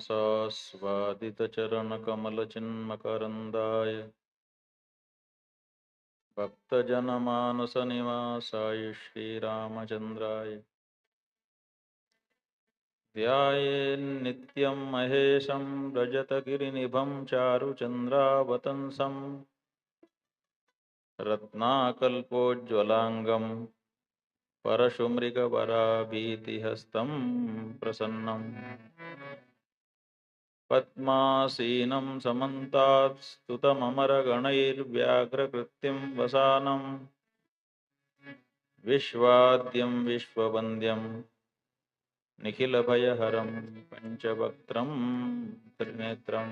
स्वादितचरणकमलचिन्मकरन्दाय भक्तजनमानसनिवासाय श्रीरामचन्द्राय ध्यायेन्नित्यं महेशं रजतगिरिनिभं चारुचन्द्रावतंसं रत्नाकल्पोज्ज्वलाङ्गं परशुमृगवराभीतिहस्तं प्रसन्नम् पद्मासीनं समन्तात् स्तुतममरगणैर्व्याघ्रकृत्यं वसानं विश्वाद्यं विश्ववन्द्यं निखिलभयहरं पञ्चवक्त्रं त्रिनेत्रं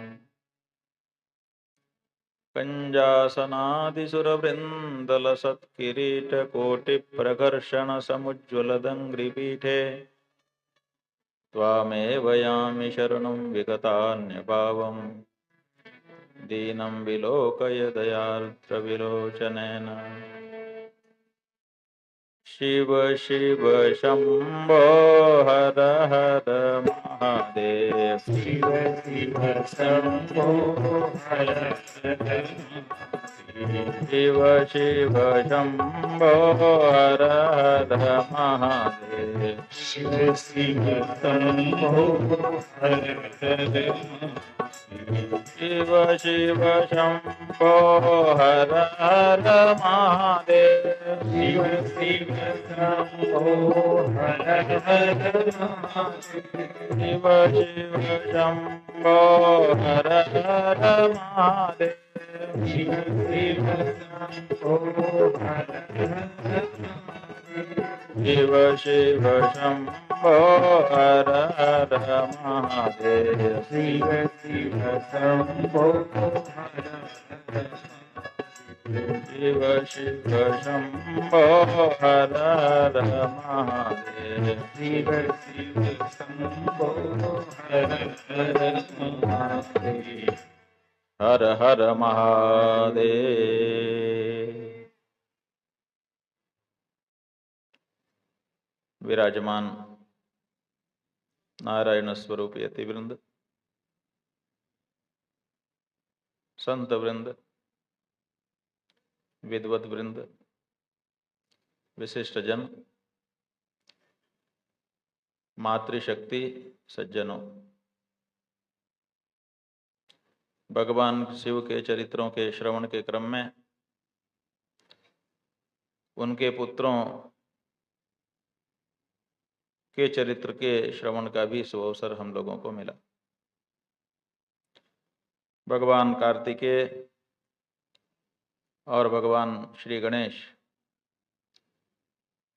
कञ्जासनादिसुरवृन्दलसत्किरीटकोटिप्रकर्षणसमुज्ज्वलदङ्घ्रिपीठे त्वामेव यामि शरणं विगतान्यभावं दीनं विलोकय दयार्द्रविलोचनेन। शिव शिव शम्भो हर हर महादेव। शिव शिव शम्भो हर हर शिव शिव शम्भो हर हर महादेव। शिव शिव शम्भो हर हर शिव शिव शम्भो हर हर महादेव। शिव शिव शम्भो हर हर शिव शिव शम्भो हर हर महादेव। शिव शिव शम्भो हर हर शिव शिव शम्भो हर हर महादेव। शिव शिव शम्भो हर हर शिव शिव शम्भो हर हर महादेव। शिव शिव शम्भो हर हर महादेव। हर हर महादेव। विराजमान नारायण स्वरूप यतिवृंद, संत वृंद, विद्वत वृंद, विशिष्ट जन, मातृशक्ति सज्जनों, भगवान शिव के चरित्रों के श्रवण के क्रम में उनके पुत्रों के चरित्र के श्रवण का भी सुअवसर हम लोगों को मिला। भगवान कार्तिकेय और भगवान श्री गणेश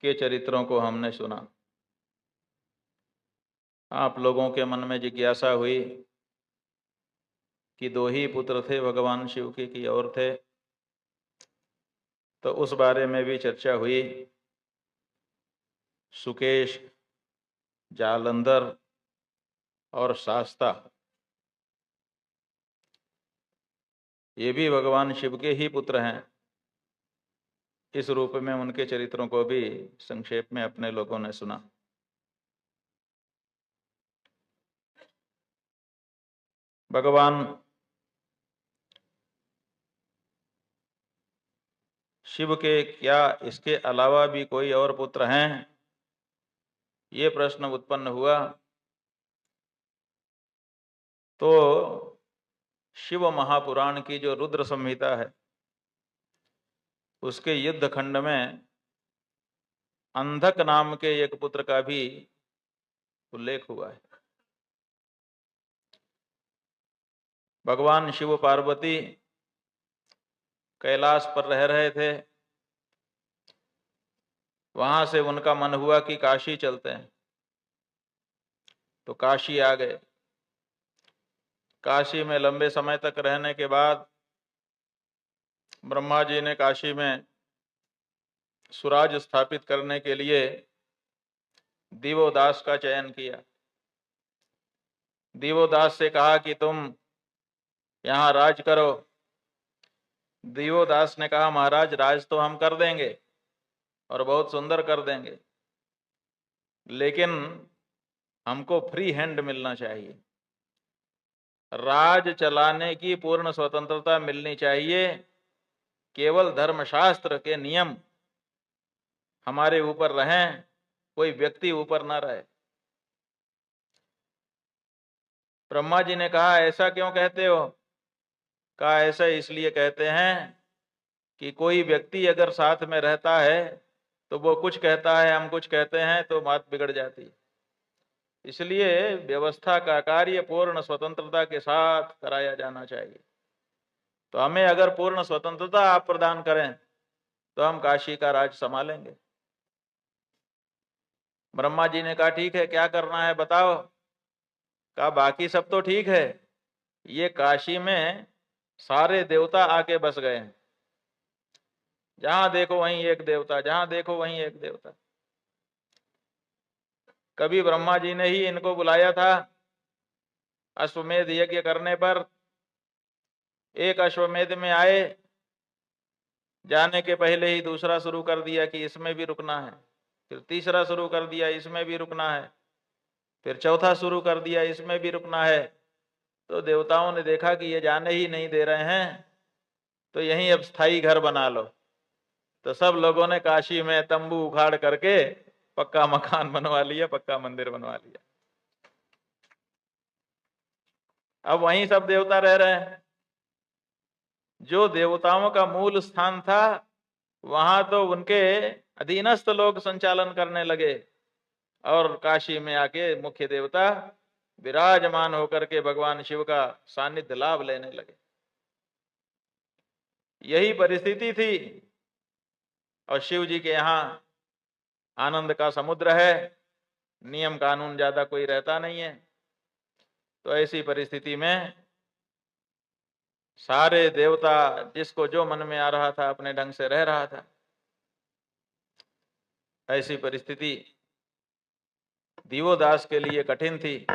के चरित्रों को हमने सुना। आप लोगों के मन में जिज्ञासा हुई कि दो ही पुत्र थे भगवान शिव के कि और थे, तो उस बारे में भी चर्चा हुई। सुकेश, जालंधर और शास्ता, ये भी भगवान शिव के ही पुत्र हैं। इस रूप में उनके चरित्रों को भी संक्षेप में अपने लोगों ने सुना। भगवान शिव के क्या इसके अलावा भी कोई और पुत्र हैं, ये प्रश्न उत्पन्न हुआ। तो शिव महापुराण की जो रुद्र संहिता है, उसके युद्ध खंड में अंधक नाम के एक पुत्र का भी उल्लेख हुआ है। भगवान शिव पार्वती कैलाश पर रह रहे थे। वहां से उनका मन हुआ कि काशी चलते हैं, तो काशी आ गए। काशी में लंबे समय तक रहने के बाद ब्रह्मा जी ने काशी में सुराज स्थापित करने के लिए दिवोदास का चयन किया। दिवोदास से कहा कि तुम यहाँ राज करो। दिवोदास ने कहा, महाराज राज तो हम कर देंगे और बहुत सुंदर कर देंगे, लेकिन हमको फ्री हैंड मिलना चाहिए। राज चलाने की पूर्ण स्वतंत्रता मिलनी चाहिए। केवल धर्मशास्त्र के नियम हमारे ऊपर रहें, कोई व्यक्ति ऊपर ना रहे। ब्रह्मा जी ने कहा ऐसा क्यों कहते हो? कहा ऐसा इसलिए कहते हैं कि कोई व्यक्ति अगर साथ में रहता है तो वो कुछ कहता है, हम कुछ कहते हैं, तो बात बिगड़ जाती है। इसलिए व्यवस्था का कार्य पूर्ण स्वतंत्रता के साथ कराया जाना चाहिए। तो हमें अगर पूर्ण स्वतंत्रता आप प्रदान करें तो हम काशी का राज संभालेंगे। ब्रह्मा जी ने कहा ठीक है, क्या करना है बताओ। कहा बाकी सब तो ठीक है, ये काशी में सारे देवता आके बस गए हैं। जहां देखो वहीं एक देवता, जहां देखो वहीं एक देवता। कभी ब्रह्मा जी ने ही इनको बुलाया था अश्वमेध यज्ञ करने पर। एक अश्वमेध में आए, जाने के पहले ही दूसरा शुरू कर दिया कि इसमें भी रुकना है। फिर तीसरा शुरू कर दिया, इसमें भी रुकना है। फिर चौथा शुरू कर दिया, इसमें भी रुकना है। तो देवताओं ने देखा कि ये जाने ही नहीं दे रहे हैं, तो यहीं अब स्थायी घर बना लो। तो सब लोगों ने काशी में तंबू उखाड़ करके पक्का मकान बनवा लिया, पक्का मंदिर बनवा लिया। अब वहीं सब देवता रह रहे हैं। जो देवताओं का मूल स्थान था वहां तो उनके अधीनस्थ लोग संचालन करने लगे, और काशी में आके मुख्य देवता विराजमान होकर के भगवान शिव का सानिध्य लाभ लेने लगे। यही परिस्थिति थी। और शिव जी के यहाँ आनंद का समुद्र है, नियम कानून ज्यादा कोई रहता नहीं है। तो ऐसी परिस्थिति में सारे देवता जिसको जो मन में आ रहा था अपने ढंग से रह रहा था। ऐसी परिस्थिति दिवोदास के लिए कठिन थी।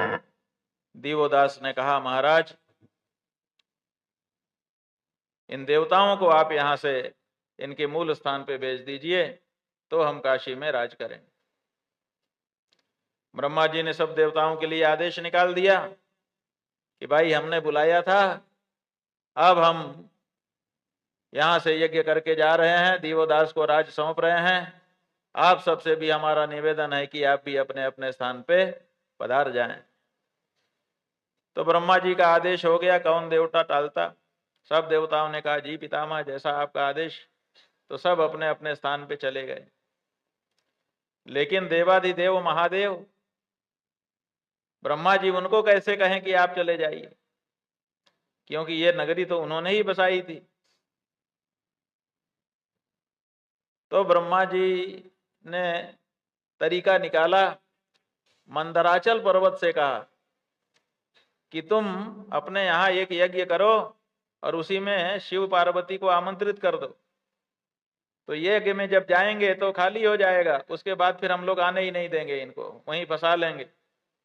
दिवोदास ने कहा महाराज, इन देवताओं को आप यहां से इनके मूल स्थान पे भेज दीजिए, तो हम काशी में राज करेंगे। ब्रह्मा जी ने सब देवताओं के लिए आदेश निकाल दिया कि भाई हमने बुलाया था, अब हम यहां से यज्ञ करके जा रहे हैं, दिवोदास को राज सौंप रहे हैं। आप सबसे भी हमारा निवेदन है कि आप भी अपने अपने स्थान पे पधार जाएं। तो ब्रह्मा जी का आदेश हो गया, कौन देवता टालता। सब देवताओं ने कहा जी पितामह, जैसा आपका आदेश। तो सब अपने अपने स्थान पे चले गए। लेकिन देवाधिदेव महादेव ब्रह्मा जी उनको कैसे कहें कि आप चले जाइए, क्योंकि ये नगरी तो उन्होंने ही बसाई थी। तो ब्रह्मा जी ने तरीका निकाला, मंदराचल पर्वत से कहा कि तुम अपने यहाँ एक यज्ञ करो और उसी में शिव पार्वती को आमंत्रित कर दो। तो यज्ञ में जब जाएंगे तो खाली हो जाएगा, उसके बाद फिर हम लोग आने ही नहीं देंगे, इनको वहीं फंसा लेंगे।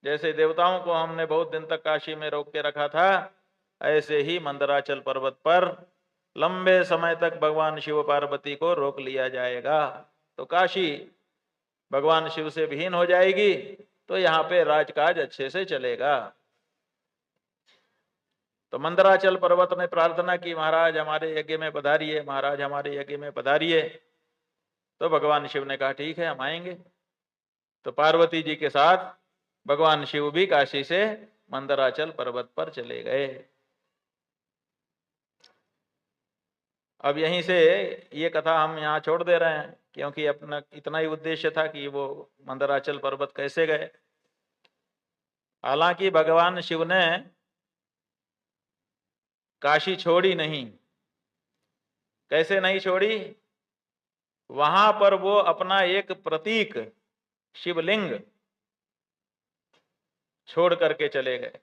जैसे देवताओं को हमने बहुत दिन तक काशी में रोक के रखा था, ऐसे ही मंदराचल पर्वत पर लंबे समय तक भगवान शिव पार्वती को रोक लिया जाएगा। तो काशी भगवान शिव से विहीन हो जाएगी, तो यहाँ पे राजकाज अच्छे से चलेगा। तो मंदराचल पर्वत ने प्रार्थना की, महाराज हमारे यज्ञ में पधारिए, महाराज हमारे यज्ञ में पधारिए। तो भगवान शिव ने कहा ठीक है, हम आएंगे। तो पार्वती जी के साथ भगवान शिव भी काशी से मंदराचल पर्वत पर चले गए। अब यहीं से ये कथा हम यहाँ छोड़ दे रहे हैं, क्योंकि अपना इतना ही उद्देश्य था कि वो मंदराचल पर्वत कैसे गए। हालांकि भगवान शिव ने काशी छोड़ी नहीं। कैसे नहीं छोड़ी? वहां पर वो अपना एक प्रतीक शिवलिंग छोड़ करके चले गए।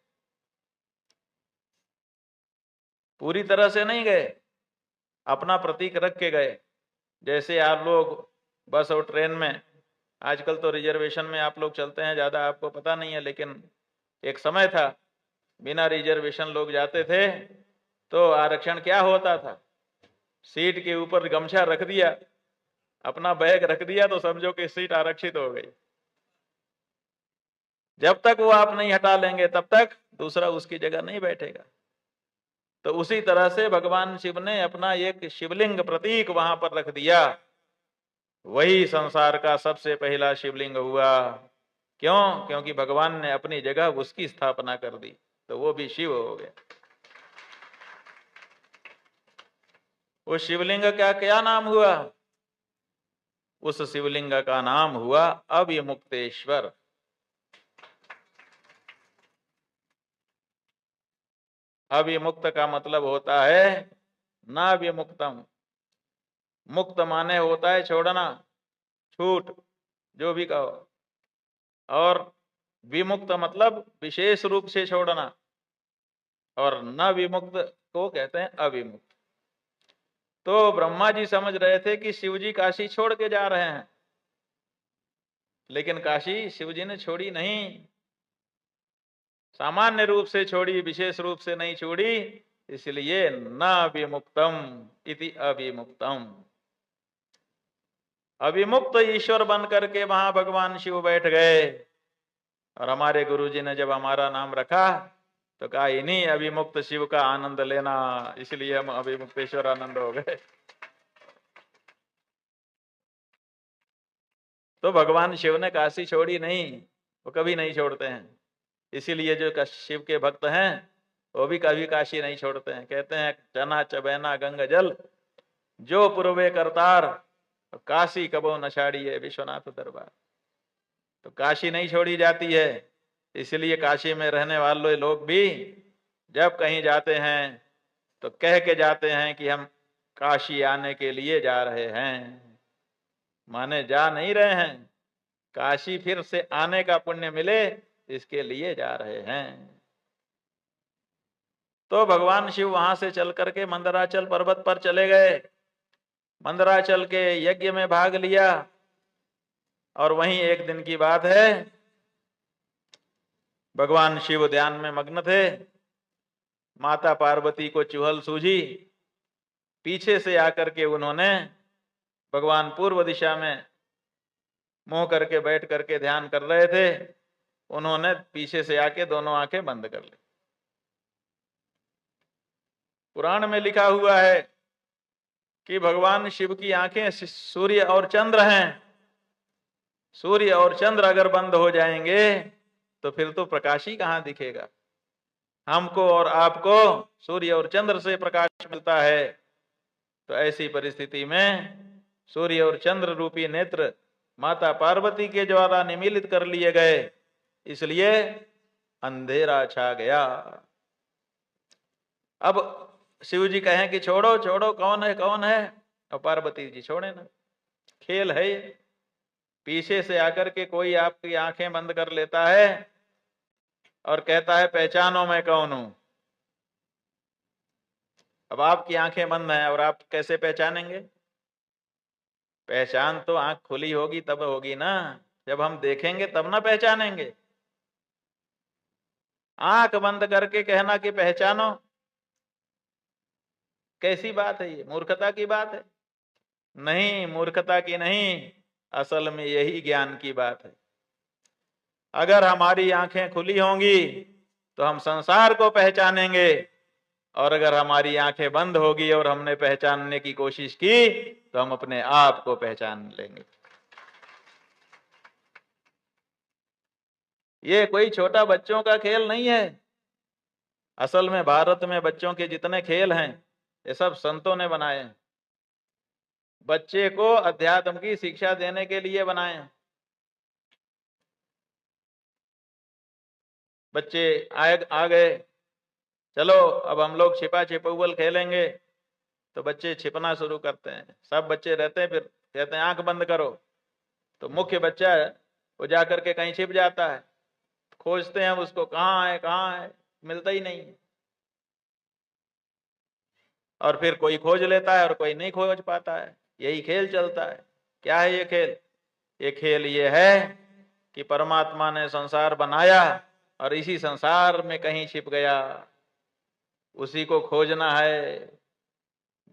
पूरी तरह से नहीं गए, अपना प्रतीक रख के गए। जैसे आप लोग बस और ट्रेन में, आजकल तो रिजर्वेशन में आप लोग चलते हैं, ज्यादा आपको पता नहीं है, लेकिन एक समय था बिना रिजर्वेशन लोग जाते थे। तो आरक्षण क्या होता था? सीट के ऊपर गमछा रख दिया, अपना बैग रख दिया, तो समझो कि सीट आरक्षित हो गई। जब तक वो आप नहीं हटा लेंगे तब तक दूसरा उसकी जगह नहीं बैठेगा। तो उसी तरह से भगवान शिव ने अपना एक शिवलिंग प्रतीक वहां पर रख दिया, वही संसार का सबसे पहला शिवलिंग हुआ। क्यों? क्योंकि भगवान ने अपनी जगह उसकी स्थापना कर दी, तो वो भी शिव हो गया। वो शिवलिंग का क्या नाम हुआ? उस शिवलिंग का नाम हुआ अविमुक्तेश्वर। अविमुक्त का मतलब होता है ना विमुक्तम। मुक्त माने होता है छोड़ना, छूट, जो भी कहो। और विमुक्त मतलब विशेष रूप से छोड़ना, और न विमुक्त को कहते हैं अविमुक्त। तो ब्रह्मा जी समझ रहे थे कि शिव जी काशी छोड़ के जा रहे हैं, लेकिन काशी शिव जी ने छोड़ी नहीं, सामान्य रूप से छोड़ी, विशेष रूप से नहीं छोड़ी। इसलिए न विमुक्तम इति अविमुक्तम। अविमुक्त ईश्वर बन करके वहां भगवान शिव बैठ गए। और हमारे गुरुजी ने जब हमारा नाम रखा तो कहा इन्हीं अविमुक्त शिव का आनंद लेना, इसलिए हम अविमुक्तेश्वर आनंद हो गए। तो भगवान शिव ने काशी छोड़ी नहीं, वो कभी नहीं छोड़ते हैं। इसीलिए जो शिव के भक्त हैं वो भी कभी काशी नहीं छोड़ते हैं। कहते हैं चना चबैना गंगा जल, जो पूर्वे करतार, काशी कबो न छाड़िए विश्वनाथ दरबार। तो काशी नहीं छोड़ी जाती है। इसलिए काशी में रहने वाले लोग भी जब कहीं जाते हैं तो कह के जाते हैं कि हम काशी आने के लिए जा रहे हैं, माने जा नहीं रहे हैं, काशी फिर से आने का पुण्य मिले इसके लिए जा रहे हैं। तो भगवान शिव वहां से चल करके मंदराचल पर्वत पर चले गए। मंदराचल के यज्ञ में भाग लिया। और वहीं एक दिन की बात है, भगवान शिव ध्यान में मग्न थे। माता पार्वती को चुहल सूझी। पीछे से आकर के उन्होंने, भगवान पूर्व दिशा में मुंह करके बैठ करके ध्यान कर रहे थे, उन्होंने पीछे से आके दोनों आंखें बंद कर ली। पुराण में लिखा हुआ है कि भगवान शिव की आंखें सूर्य और चंद्र हैं। सूर्य और चंद्र अगर बंद हो जाएंगे तो फिर तो प्रकाश ही कहां दिखेगा। हमको और आपको सूर्य और चंद्र से प्रकाश मिलता है। तो ऐसी परिस्थिति में सूर्य और चंद्र रूपी नेत्र माता पार्वती के द्वारा निमीलित कर लिए गए, इसलिए अंधेरा छा गया। अब शिव जी कहें कि छोड़ो छोड़ो, कौन है कौन है, और पार्वती जी छोड़े ना, खेल है ये। पीछे से आकर के कोई आपकी आंखें बंद कर लेता है और कहता है पहचानो मैं कौन हूं। अब आपकी आंखें बंद हैं और आप कैसे पहचानेंगे? पहचान तो आंख खुली होगी तब होगी ना, जब हम देखेंगे तब ना पहचानेंगे। आंख बंद करके कहना कि पहचानो, कैसी बात है ये? मूर्खता की बात है। नहीं, मूर्खता की नहीं, असल में यही ज्ञान की बात है। अगर हमारी आंखें खुली होंगी तो हम संसार को पहचानेंगे, और अगर हमारी आंखें बंद होगी और हमने पहचानने की कोशिश की तो हम अपने आप को पहचान लेंगे। ये कोई छोटा बच्चों का खेल नहीं है। असल में भारत में बच्चों के जितने खेल हैं ये सब संतों ने बनाए हैं। बच्चे को अध्यात्म की शिक्षा देने के लिए बनाए हैं। बच्चे आ गए, चलो अब हम लोग छिपा छिपौल खेलेंगे, तो बच्चे छिपना शुरू करते हैं। सब बच्चे रहते हैं, फिर कहते हैं आंख बंद करो, तो मुख्य बच्चा वो जाकर के कहीं छिप जाता है। खोजते हैं उसको, कहाँ है, मिलता ही नहीं। और फिर कोई खोज लेता है और कोई नहीं खोज पाता है। यही खेल चलता है। क्या है ये खेल? ये खेल ये है कि परमात्मा ने संसार बनाया और इसी संसार में कहीं छिप गया, उसी को खोजना है।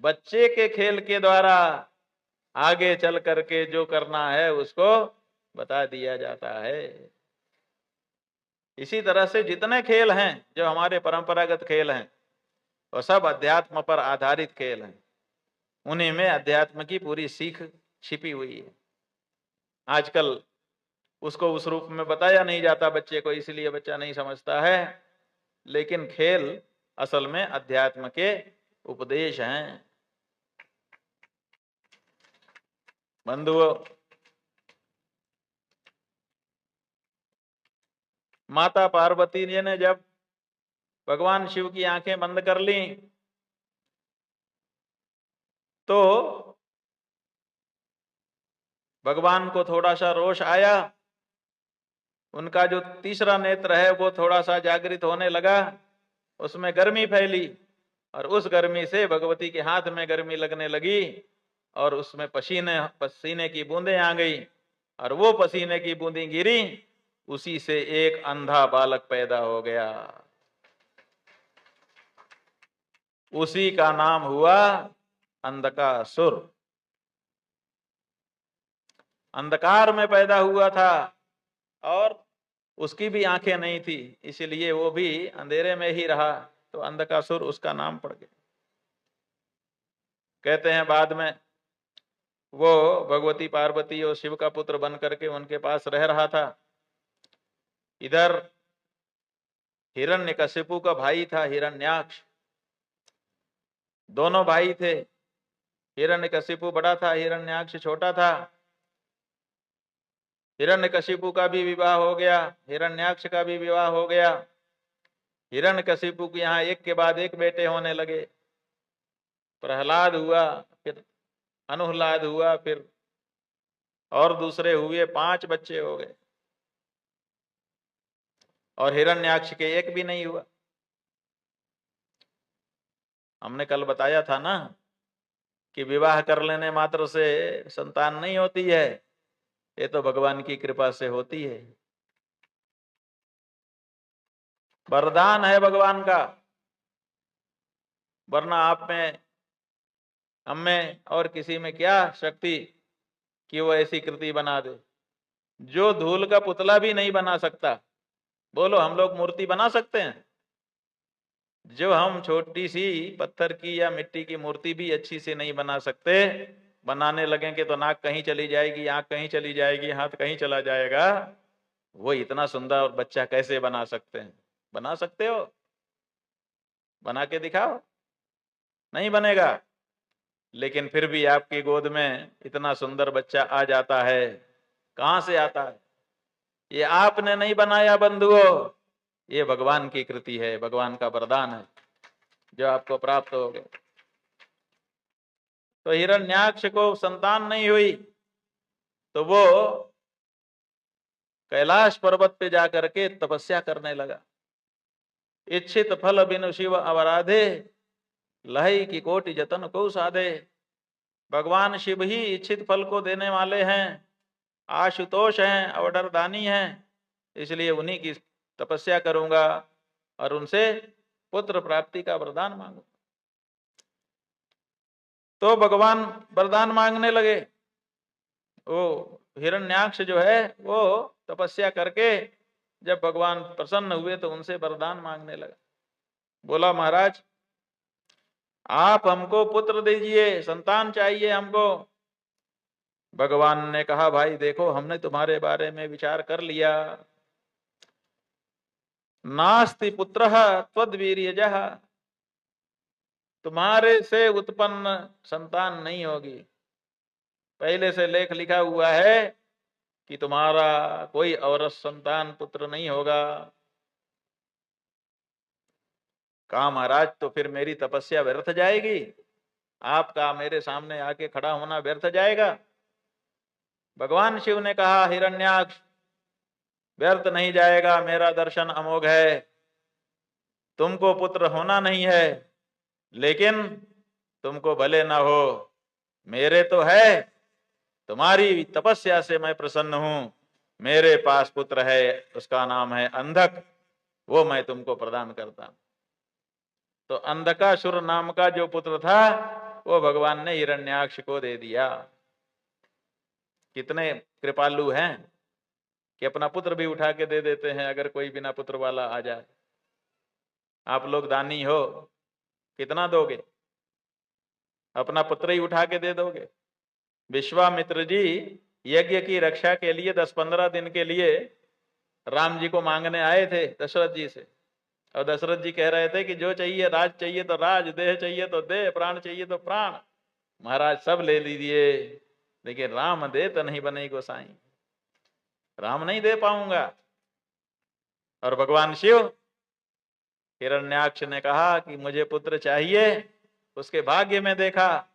बच्चे के खेल के द्वारा आगे चल करके जो करना है उसको बता दिया जाता है। इसी तरह से जितने खेल हैं जो हमारे परंपरागत खेल हैं वो सब अध्यात्म पर आधारित खेल हैं। उन्हीं में अध्यात्म की पूरी सीख छिपी हुई है। आजकल उसको उस रूप में बताया नहीं जाता बच्चे को, इसलिए बच्चा नहीं समझता है। लेकिन खेल असल में अध्यात्म के उपदेश हैं। बंधुओं, माता पार्वती जी ने जब भगवान शिव की आंखें बंद कर ली तो भगवान को थोड़ा सा रोष आया। उनका जो तीसरा नेत्र है वो थोड़ा सा जागृत होने लगा, उसमें गर्मी फैली और उस गर्मी से भगवती के हाथ में गर्मी लगने लगी और उसमें पसीने की बूंदें आ गई और वो पसीने की बूंदें गिरी, उसी से एक अंधा बालक पैदा हो गया। उसी का नाम हुआ अंधकासुर। अंधकार में पैदा हुआ था और उसकी भी आंखें नहीं थी, इसलिए वो भी अंधेरे में ही रहा, तो अंधकासुर उसका नाम पड़ गया। कहते हैं बाद में वो भगवती पार्वती और शिव का पुत्र बन करके उनके पास रह रहा था। इधर हिरण्यकशिपु का भाई था हिरण्याक्ष, दोनों भाई थे। हिरण्यकशिपु बड़ा था, हिरण्याक्ष छोटा था। हिरण्यकशिपु का भी विवाह हो गया, हिरण्याक्ष का भी विवाह हो गया। हिरण्यकशिपु के यहाँ एक के बाद एक बेटे होने लगे। प्रहलाद हुआ, फिर अनुहलाद हुआ, फिर और दूसरे हुए, 5 बच्चे हो गए और हिरण्याक्ष के एक भी नहीं हुआ। हमने कल बताया था ना कि विवाह कर लेने मात्र से संतान नहीं होती है, ये तो भगवान की कृपा से होती है, वरदान है भगवान का। वरना आप में, हम में और किसी में क्या शक्ति कि वो ऐसी कृति बना दे। जो धूल का पुतला भी नहीं बना सकता, बोलो हम लोग मूर्ति बना सकते हैं? जो हम छोटी सी पत्थर की या मिट्टी की मूर्ति भी अच्छी से नहीं बना सकते, बनाने लगेंगे तो नाक कहीं चली जाएगी, आंख कहीं चली जाएगी, हाथ कहीं चला जाएगा। वो इतना सुंदर बच्चा कैसे बना सकते हैं? बना सकते हो? बना के दिखाओ। नहीं बनेगा। लेकिन फिर भी आपकी गोद में इतना सुंदर बच्चा आ जाता है, कहां से आता है? ये आपने नहीं बनाया बंधुओं, ये भगवान की कृति है, भगवान का वरदान है जो आपको प्राप्त हो गए। तो हिरण्याक्ष को संतान नहीं हुई तो वो कैलाश पर्वत पे जाकर के तपस्या करने लगा। इच्छित फल बिनु शिव अवराधे, लहई की कोटि जतन को साधे। भगवान शिव ही इच्छित फल को देने वाले हैं, आशुतोष हैं, अवडरदानी हैं, इसलिए उन्हीं की तपस्या करूंगा और उनसे पुत्र प्राप्ति का वरदान मांगूंगा। तो भगवान वरदान मांगने लगे। वो हिरण्याक्ष जो है वो तपस्या करके जब भगवान प्रसन्न हुए तो उनसे वरदान मांगने लगा। बोला महाराज आप हमको पुत्र दीजिए, संतान चाहिए हमको। भगवान ने कहा भाई देखो हमने तुम्हारे बारे में विचार कर लिया। नास्ति पुत्रः त्वद्वीर्यजः, तुम्हारे से उत्पन्न संतान नहीं होगी। पहले से लेख लिखा हुआ है कि तुम्हारा कोई और संतान पुत्र नहीं होगा। कहा महाराज तो फिर मेरी तपस्या व्यर्थ जाएगी, आपका मेरे सामने आके खड़ा होना व्यर्थ जाएगा। भगवान शिव ने कहा हिरण्याक्ष व्यर्थ नहीं जाएगा, मेरा दर्शन अमोघ है। तुमको पुत्र होना नहीं है, लेकिन तुमको भले ना हो, मेरे तो है। तुम्हारी तपस्या से मैं प्रसन्न हूं। मेरे पास पुत्र है, उसका नाम है अंधक, वो मैं तुमको प्रदान करता हूं। तो अंधकासुर नाम का जो पुत्र था वो भगवान ने हिरण्याक्ष को दे दिया। कितने कृपालु हैं। कि अपना पुत्र भी उठा के दे देते हैं अगर कोई बिना पुत्र वाला आ जाए। आप लोग दानी हो, कितना दोगे? अपना पुत्र ही उठा के दे दोगे? विश्वामित्र जी यज्ञ की रक्षा के लिए 10-15 दिन के लिए राम जी को मांगने आए थे दशरथ जी से, और दशरथ जी कह रहे थे कि जो चाहिए, राज चाहिए तो राज, देह चाहिए तो देह, प्राण चाहिए तो प्राण, महाराज सब ले लीजिए, लेकिन राम दे तो नहीं बने गोसाई, राम नहीं दे पाऊंगा। और भगवान शिव, हिरण्याक्ष ने कहा कि मुझे पुत्र चाहिए। उसके भाग्य में देखा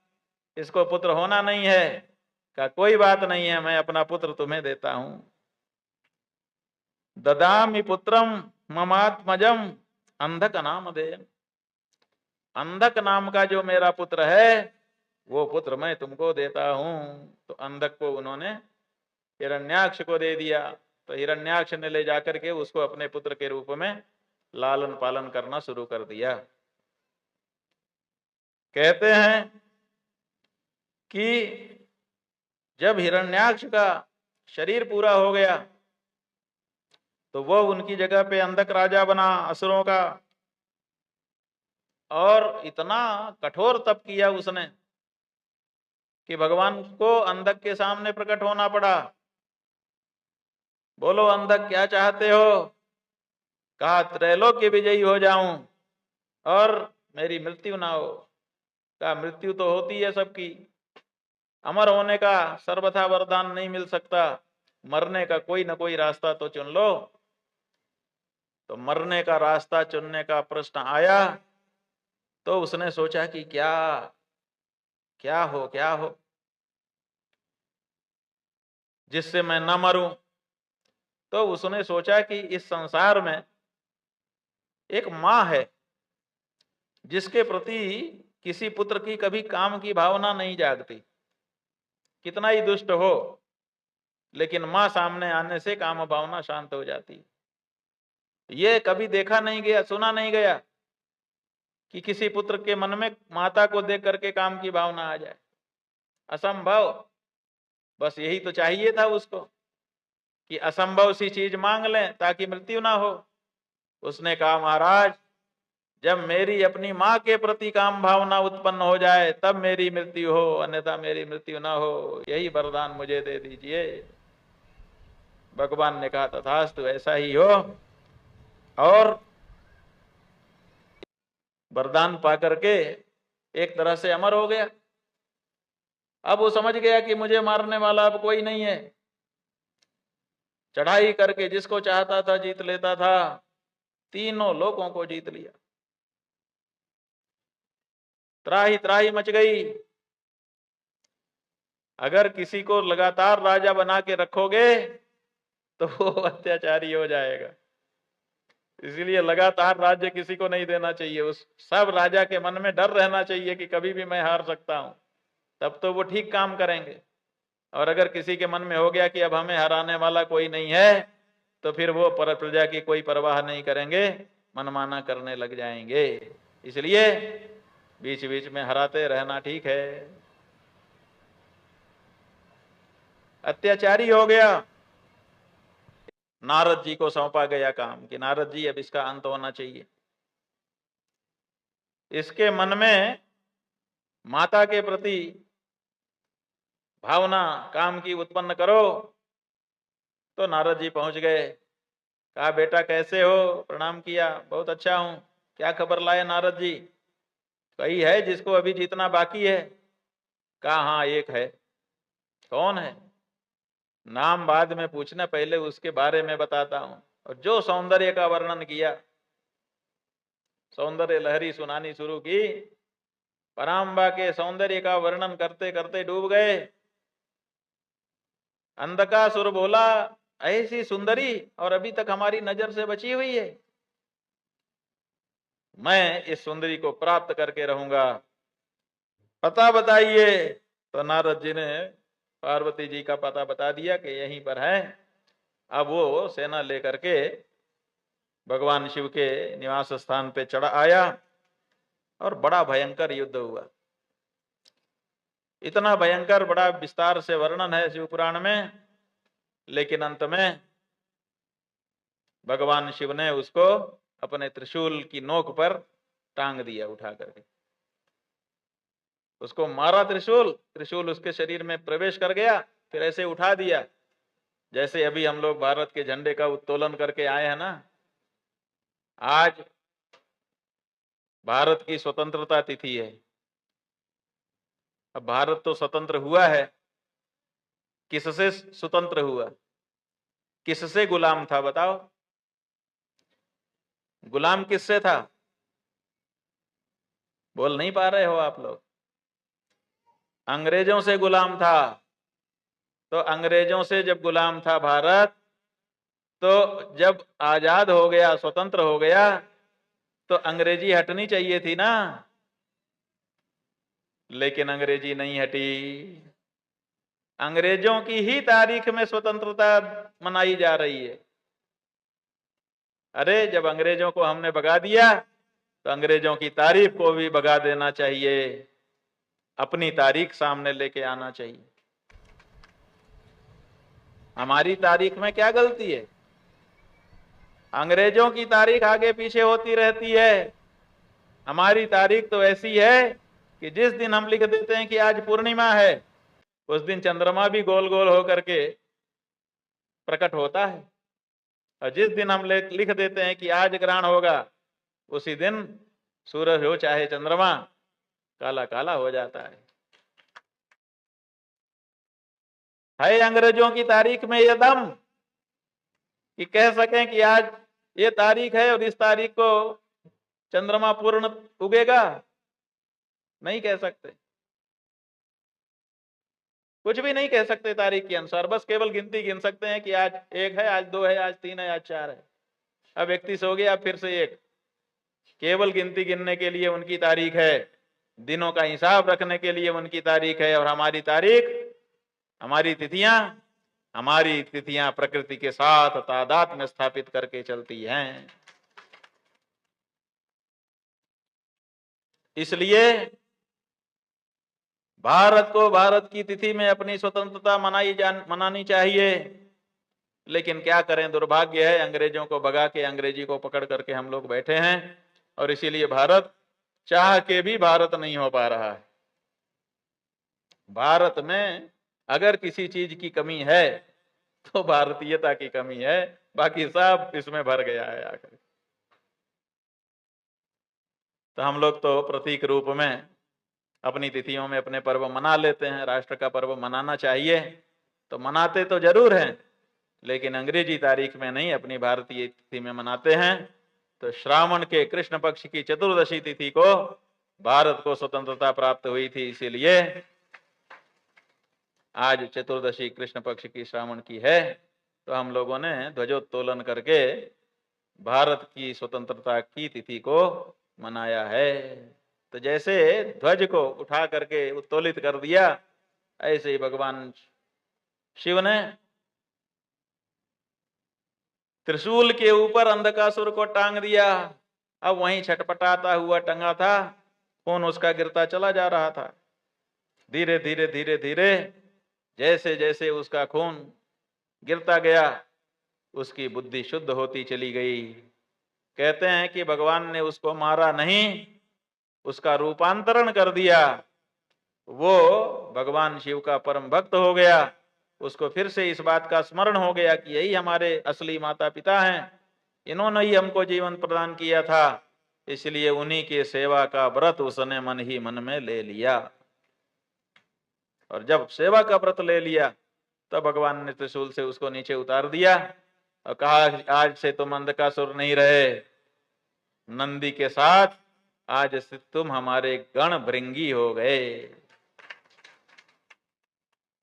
इसको पुत्र होना नहीं है, कहा कोई बात नहीं है, मैं अपना पुत्र तुम्हें देता हूं। ददामि पुत्रम ममात्मजम अंधक नाम दे, अंधक नाम का जो मेरा पुत्र है वो पुत्र मैं तुमको देता हूं। तो अंधक को उन्होंने हिरण्याक्ष को दे दिया। तो हिरण्याक्ष ने ले जाकर के उसको अपने पुत्र के रूप में लालन पालन करना शुरू कर दिया। कहते हैं कि जब हिरण्याक्ष का शरीर पूरा हो गया तो वो उनकी जगह पे अंधक राजा बना असुरों का, और इतना कठोर तप किया उसने कि भगवान को अंधक के सामने प्रकट होना पड़ा। बोलो अंधक क्या चाहते हो? कहा त्रैलोक्य विजयी हो जाऊं और मेरी मृत्यु ना हो। कहा मृत्यु तो होती है सबकी, अमर होने का सर्वथा वरदान नहीं मिल सकता, मरने का कोई ना कोई रास्ता तो चुन लो। तो मरने का रास्ता चुनने का प्रश्न आया तो उसने सोचा कि क्या क्या हो जिससे मैं न मरूं। तो उसने सोचा कि इस संसार में एक मां है जिसके प्रति किसी पुत्र की कभी काम की भावना नहीं जागती, कितना ही दुष्ट हो लेकिन मां सामने आने से काम भावना शांत हो जाती। ये कभी देखा नहीं गया, सुना नहीं गया कि किसी पुत्र के मन में माता को देख करके काम की भावना आ जाए, असंभव। बस यही तो चाहिए था उसको कि असंभव सी चीज मांग लें ताकि मृत्यु ना हो। उसने कहा महाराज जब मेरी अपनी मां के प्रति काम भावना उत्पन्न हो जाए तब मेरी मृत्यु हो, अन्यथा मेरी मृत्यु ना हो, यही वरदान मुझे दे दीजिए। भगवान ने कहा तथास्तु, ऐसा ही हो। और वरदान पा करके एक तरह से अमर हो गया। अब वो समझ गया कि मुझे मारने वाला अब कोई नहीं है। चढ़ाई करके जिसको चाहता था जीत लेता था, तीनों लोगों को जीत लिया। त्राही त्राही मच गई। अगर किसी को लगातार राजा बना के रखोगे तो वो अत्याचारी हो जाएगा, इसीलिए लगातार राज्य किसी को नहीं देना चाहिए। उस सब राजा के मन में डर रहना चाहिए कि कभी भी मैं हार सकता हूं, तब तो वो ठीक काम करेंगे। और अगर किसी के मन में हो गया कि अब हमें हराने वाला कोई नहीं है तो फिर वो प्रजा की कोई परवाह नहीं करेंगे, मनमाना करने लग जाएंगे। इसलिए बीच बीच में हराते रहना ठीक है। अत्याचारी हो गया। नारद जी को सौंपा गया काम कि नारद जी अब इसका अंत होना चाहिए। इसके मन में माता के प्रति भावना काम की उत्पन्न करो। तो नारद जी पहुंच गए। कहा बेटा कैसे हो? प्रणाम किया, बहुत अच्छा हूं। क्या खबर लाए नारद जी? कही है जिसको अभी जीतना बाकी है? कहा हाँ एक है। कौन है? नाम बाद में पूछना, पहले उसके बारे में बताता हूं। और जो सौंदर्य का वर्णन किया, सौंदर्य लहरी सुनानी शुरू की। पराम्बा के सौंदर्य का वर्णन करते करते डूब गए। अंधकासुर बोला ऐसी सुंदरी और अभी तक हमारी नजर से बची हुई है, मैं इस सुंदरी को प्राप्त करके रहूंगा, पता बताइए। तो नारद जी ने पार्वती जी का पता बता दिया कि यहीं पर है। अब वो सेना लेकर के भगवान शिव के निवास स्थान पे चढ़ा आया और बड़ा भयंकर युद्ध हुआ। इतना भयंकर, बड़ा विस्तार से वर्णन है शिव पुराण में, लेकिन अंत में भगवान शिव ने उसको अपने त्रिशूल की नोक पर टांग दिया उठा करके, उसको मारा त्रिशूल, त्रिशूल उसके शरीर में प्रवेश कर गया, फिर ऐसे उठा दिया जैसे अभी हम लोग भारत के झंडे का उत्तोलन करके आए हैं ना। आज भारत की स्वतंत्रता तिथि है। अब भारत तो स्वतंत्र हुआ है, किससे स्वतंत्र हुआ, किससे गुलाम था बताओ? गुलाम किससे था? बोल नहीं पा रहे हो आप लोग? अंग्रेजों से गुलाम था। तो अंग्रेजों से जब गुलाम था भारत, तो जब आजाद हो गया, स्वतंत्र हो गया, तो अंग्रेजी हटनी चाहिए थी ना, लेकिन अंग्रेजी नहीं हटी। अंग्रेजों की ही तारीख में स्वतंत्रता मनाई जा रही है। अरे जब अंग्रेजों को हमने भगा दिया, तो अंग्रेजों की तारीख को भी भगा देना चाहिए, अपनी तारीख सामने लेके आना चाहिए। हमारी तारीख में क्या गलती है? अंग्रेजों की तारीख आगे पीछे होती रहती है। हमारी तारीख तो ऐसी है कि जिस दिन हम लिख देते हैं कि आज पूर्णिमा है, उस दिन चंद्रमा भी गोल गोल होकर के प्रकट होता है, और जिस दिन हम लिख देते हैं कि आज ग्रहण होगा, उसी दिन सूरज हो चाहे चंद्रमा काला काला हो जाता है। अंग्रेजों की तारीख में यह दम कि कह सकें कि आज ये तारीख है और इस तारीख को चंद्रमा पूर्ण उगेगा? नहीं कह सकते, कुछ भी नहीं कह सकते तारीख के अनुसार, बस केवल गिनती गिन सकते हैं कि आज 1 है, आज 2 है, आज 3 है, आज 4 है, अब 31 हो गया, फिर से 1। केवल गिनती गिनने के लिए उनकी तारीख है, दिनों का हिसाब रखने के लिए उनकी तारीख है। और हमारी तारीख, हमारी तिथियां प्रकृति के साथ तादाद में स्थापित करके चलती हैं। इसलिए भारत को भारत की तिथि में अपनी स्वतंत्रता मनानी चाहिए। लेकिन क्या करें, दुर्भाग्य है, अंग्रेजों को भगा के, अंग्रेजी को पकड़ करके हम लोग बैठे हैं, और इसीलिए भारत चाह के भी भारत नहीं हो पा रहा है। भारत में अगर किसी चीज की कमी है तो भारतीयता की कमी है, बाकी सब इसमें भर गया है आखिर। तो हम लोग तो प्रतीक रूप में अपनी तिथियों में अपने पर्व मना लेते हैं। राष्ट्र का पर्व मनाना चाहिए तो मनाते तो जरूर हैं, लेकिन अंग्रेजी तारीख में नहीं, अपनी भारतीय तिथि में मनाते हैं। तो श्रावण के कृष्ण पक्ष की चतुर्दशी तिथि को भारत को स्वतंत्रता प्राप्त हुई थी, इसीलिए आज चतुर्दशी कृष्ण पक्ष की श्रावण की है। तो हम लोगों ने ध्वजोत्तोलन करके भारत की स्वतंत्रता की तिथि को मनाया है। तो जैसे ध्वज को उठा करके उत्तोलित कर दिया, ऐसे ही भगवान शिव ने त्रिशूल के ऊपर अंधकासुर को टांग दिया। अब वहीं छटपटाता हुआ टंगा था, खून उसका गिरता चला जा रहा था। धीरे धीरे धीरे धीरे जैसे जैसे उसका खून गिरता गया, उसकी बुद्धि शुद्ध होती चली गई। कहते हैं कि भगवान ने उसको मारा नहीं, उसका रूपांतरण कर दिया। वो भगवान शिव का परम भक्त हो गया। उसको फिर से इस बात का स्मरण हो गया कि यही हमारे असली माता पिता हैं, इन्होंने ही हमको जीवन प्रदान किया था, इसलिए उन्हीं के सेवा का व्रत उसने मन ही मन में ले लिया। और जब सेवा का व्रत ले लिया, तब भगवान ने त्रिशूल से उसको नीचे उतार दिया और कहा, आज से तुम अंधकासुर नहीं रहे, नंदी के साथ आज से तुम हमारे गण भृंगी हो गए।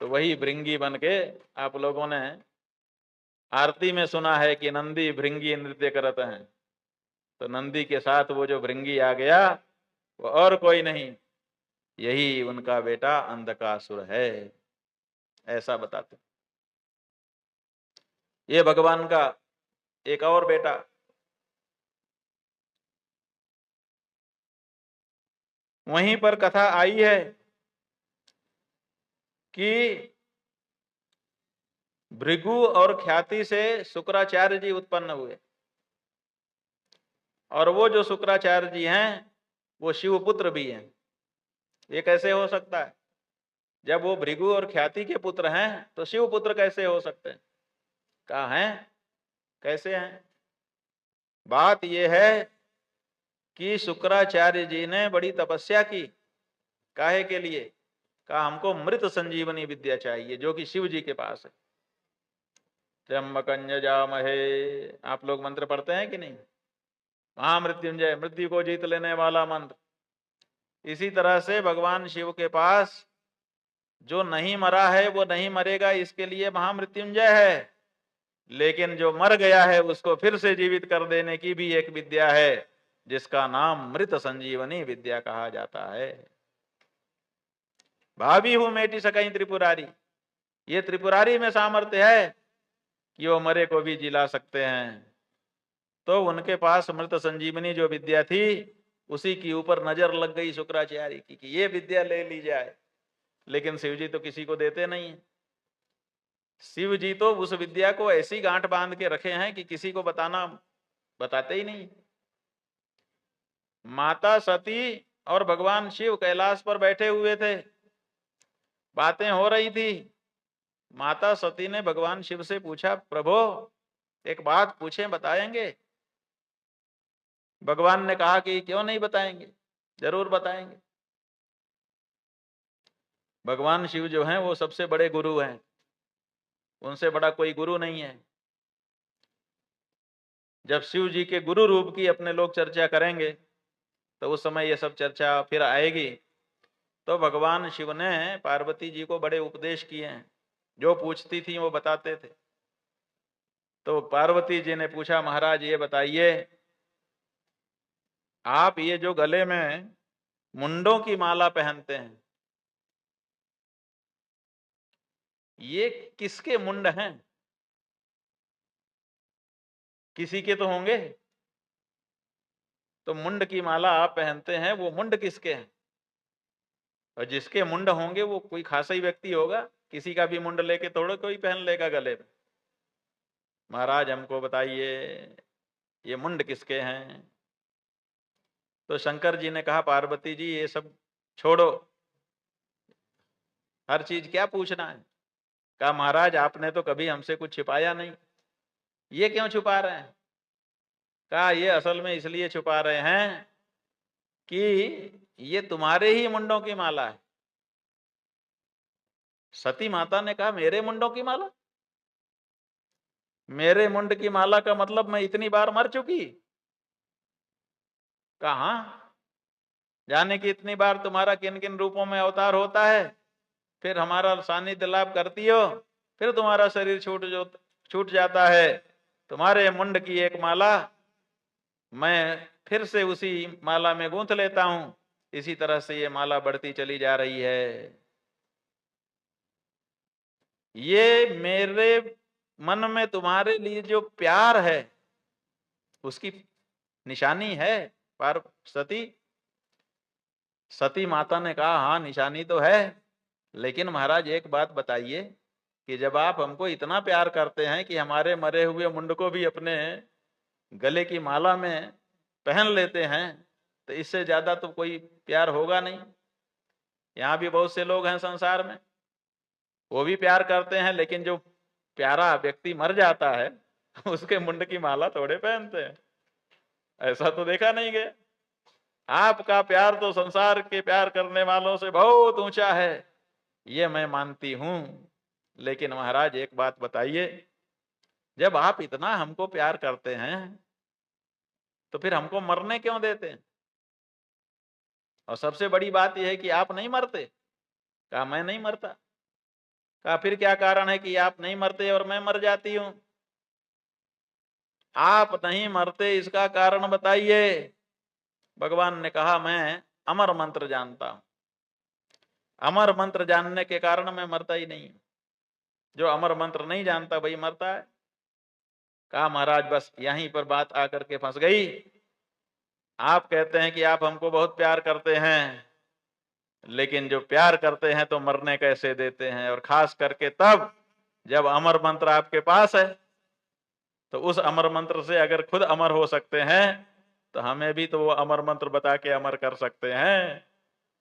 तो वही भृंगी बन के आप लोगों ने आरती में सुना है कि नंदी भृंगी नृत्य करते हैं। तो नंदी के साथ वो जो भृंगी आ गया, वो और कोई नहीं, यही उनका बेटा अंधकासुर है, ऐसा बताते। ये भगवान का एक और बेटा वहीं पर कथा आई है कि भृगु और ख्याति से शुक्राचार्य जी उत्पन्न हुए। और वो जो शुक्राचार्य जी हैं वो शिवपुत्र भी हैं। ये कैसे हो सकता है? जब वो भृगु और ख्याति के पुत्र हैं तो शिवपुत्र कैसे हो सकते हैं? कहा हैं, कैसे हैं? बात यह है कि शुक्राचार्य जी ने बड़ी तपस्या की। काहे के लिए? कहा हमको मृत संजीवनी विद्या चाहिए, जो कि शिव जी के पास है। त्र्यंबकं यजामहे, आप लोग मंत्र पढ़ते हैं कि नहीं? महामृत्युंजय, मृत्यु को जीत लेने वाला मंत्र। इसी तरह से भगवान शिव के पास जो नहीं मरा है वो नहीं मरेगा, इसके लिए महामृत्युंजय है। लेकिन जो मर गया है उसको फिर से जीवित कर देने की भी एक विद्या है, जिसका नाम मृत संजीवनी विद्या कहा जाता है। भाभी हूं मेटी सकई त्रिपुरारी, ये त्रिपुरारी में सामर्थ्य है कि वो मरे को भी जिला सकते हैं। तो उनके पास मृत संजीवनी जो विद्या थी उसी के ऊपर नजर लग गई शुक्राचार्य की कि ये विद्या ले ली जाए। लेकिन शिव जी तो किसी को देते नहीं। शिव जी तो उस विद्या को ऐसी गांठ बांध के रखे हैं कि किसी को बताते ही नहीं। माता सती और भगवान शिव कैलाश पर बैठे हुए थे, बातें हो रही थी। माता सती ने भगवान शिव से पूछा, प्रभु एक बात पूछें, बताएंगे? भगवान ने कहा कि क्यों नहीं बताएंगे, जरूर बताएंगे। भगवान शिव जो हैं वो सबसे बड़े गुरु हैं, उनसे बड़ा कोई गुरु नहीं है। जब शिव जी के गुरु रूप की अपने लोग चर्चा करेंगे तो उस समय ये सब चर्चा फिर आएगी। तो भगवान शिव ने पार्वती जी को बड़े उपदेश किए हैं, जो पूछती थी वो बताते थे। तो पार्वती जी ने पूछा, महाराज ये बताइए, आप ये जो गले में मुंडों की माला पहनते हैं, ये किसके मुंड हैं? किसी के तो होंगे। तो मुंड की माला आप पहनते हैं, वो मुंड किसके हैं? और जिसके मुंड होंगे वो कोई खासा ही व्यक्ति होगा, किसी का भी मुंड लेके थोड़ा कोई पहन लेगा गले में। महाराज हमको बताइए ये मुंड किसके हैं? तो शंकर जी ने कहा, पार्वती जी ये सब छोड़ो, हर चीज क्या पूछना है? कहा महाराज आपने तो कभी हमसे कुछ छिपाया नहीं, ये क्यों छुपा रहे हैं? कहा ये असल में इसलिए छुपा रहे हैं कि ये तुम्हारे ही मुंडों की माला है। सती माता ने कहा, मेरे मुंडों की माला? मेरे मुंड की माला का मतलब मैं इतनी बार मर चुकी? कहा जाने की इतनी बार तुम्हारा किन किन रूपों में अवतार होता है, फिर हमारा सानिध्य लाभ करती हो, फिर तुम्हारा शरीर छूट जाता है। तुम्हारे मुंड की एक माला मैं फिर से उसी माला में गूंथ लेता हूं, इसी तरह से ये माला बढ़ती चली जा रही है। ये मेरे मन में तुम्हारे लिए जो प्यार है उसकी निशानी है सती। सती माता ने कहा, हाँ निशानी तो है, लेकिन महाराज एक बात बताइए कि जब आप हमको इतना प्यार करते हैं कि हमारे मरे हुए मुंड को भी अपने गले की माला में पहन लेते हैं, तो इससे ज्यादा तो कोई प्यार होगा नहीं। यहाँ भी बहुत से लोग हैं संसार में, वो भी प्यार करते हैं, लेकिन जो प्यारा व्यक्ति मर जाता है उसके मुंड की माला थोड़े पहनते हैं। ऐसा तो देखा नहीं गया। आपका प्यार तो संसार के प्यार करने वालों से बहुत ऊंचा है, ये मैं मानती हूं। लेकिन महाराज एक बात बताइए, जब आप इतना हमको प्यार करते हैं तो फिर हमको मरने क्यों देते हैं? और सबसे बड़ी बात यह है कि आप नहीं मरते। कहा मैं नहीं मरता। कहा फिर क्या कारण है कि आप नहीं मरते और मैं मर जाती हूं? आप नहीं मरते इसका कारण बताइए। भगवान ने कहा, मैं अमर मंत्र जानता हूं। अमर मंत्र जानने के कारण मैं मरता ही नहीं। जो अमर मंत्र नहीं जानता वही मरता है। कहा महाराज बस यहीं पर बात आकर के फंस गई। आप कहते हैं कि आप हमको बहुत प्यार करते हैं, लेकिन जो प्यार करते हैं तो मरने कैसे देते हैं? और खास करके तब जब अमर मंत्र आपके पास है। तो उस अमर मंत्र से अगर खुद अमर हो सकते हैं तो हमें भी तो वो अमर मंत्र बता के अमर कर सकते हैं,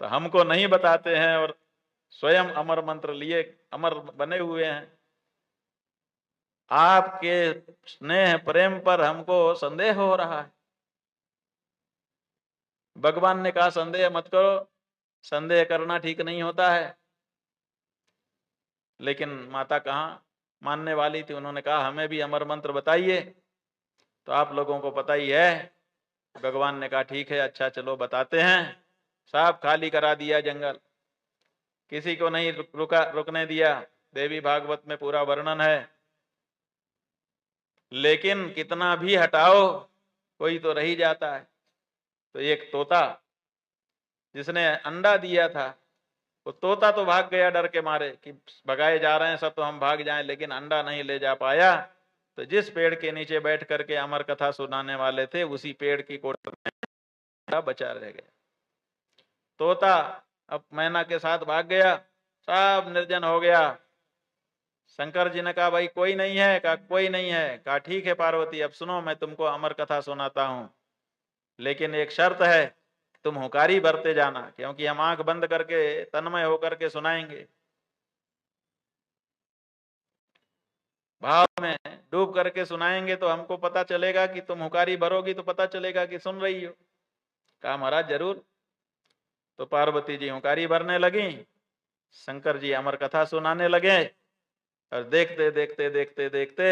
तो हमको नहीं बताते हैं और स्वयं अमर मंत्र लिए अमर बने हुए हैं। आपके स्नेह प्रेम पर हमको संदेह हो रहा है। भगवान ने कहा संदेह मत करो, संदेह करना ठीक नहीं होता है। लेकिन माता कहाँ मानने वाली थी, उन्होंने कहा हमें भी अमर मंत्र बताइए। तो आप लोगों को पता ही है, भगवान ने कहा ठीक है, अच्छा चलो बताते हैं। सब खाली करा दिया जंगल, किसी को नहीं रुकने दिया। देवी भागवत में पूरा वर्णन है। लेकिन कितना भी हटाओ कोई तो रह ही जाता है। तो एक तोता जिसने अंडा दिया था, वो तोता तो भाग गया डर के मारे कि भगाए जा रहे हैं सब तो हम भाग जाएं, लेकिन अंडा नहीं ले जा पाया। तो जिस पेड़ के नीचे बैठ करके अमर कथा सुनाने वाले थे, उसी पेड़ की कोठरी में बचा रह गया। तोता अब मैना के साथ भाग गया, सब निर्जन हो गया। शंकर जी ने कहा भाई कोई नहीं है? कहा कोई नहीं है। कहा ठीक है पार्वती, अब सुनो मैं तुमको अमर कथा सुनाता हूं, लेकिन एक शर्त है, तुम हुकारी भरते जाना, क्योंकि हम आंख बंद करके तन्मय होकर के सुनाएंगे। भाव में डूब करके सुनाएंगे तो हमको पता चलेगा कि तुम हुकारी भरोगी, तो पता चलेगा कि सुन रही हो। कहा महाराज जरूर। तो पार्वती जी हुकारी भरने लगी, शंकर जी अमर कथा सुनाने लगे। और देखते देखते देखते देखते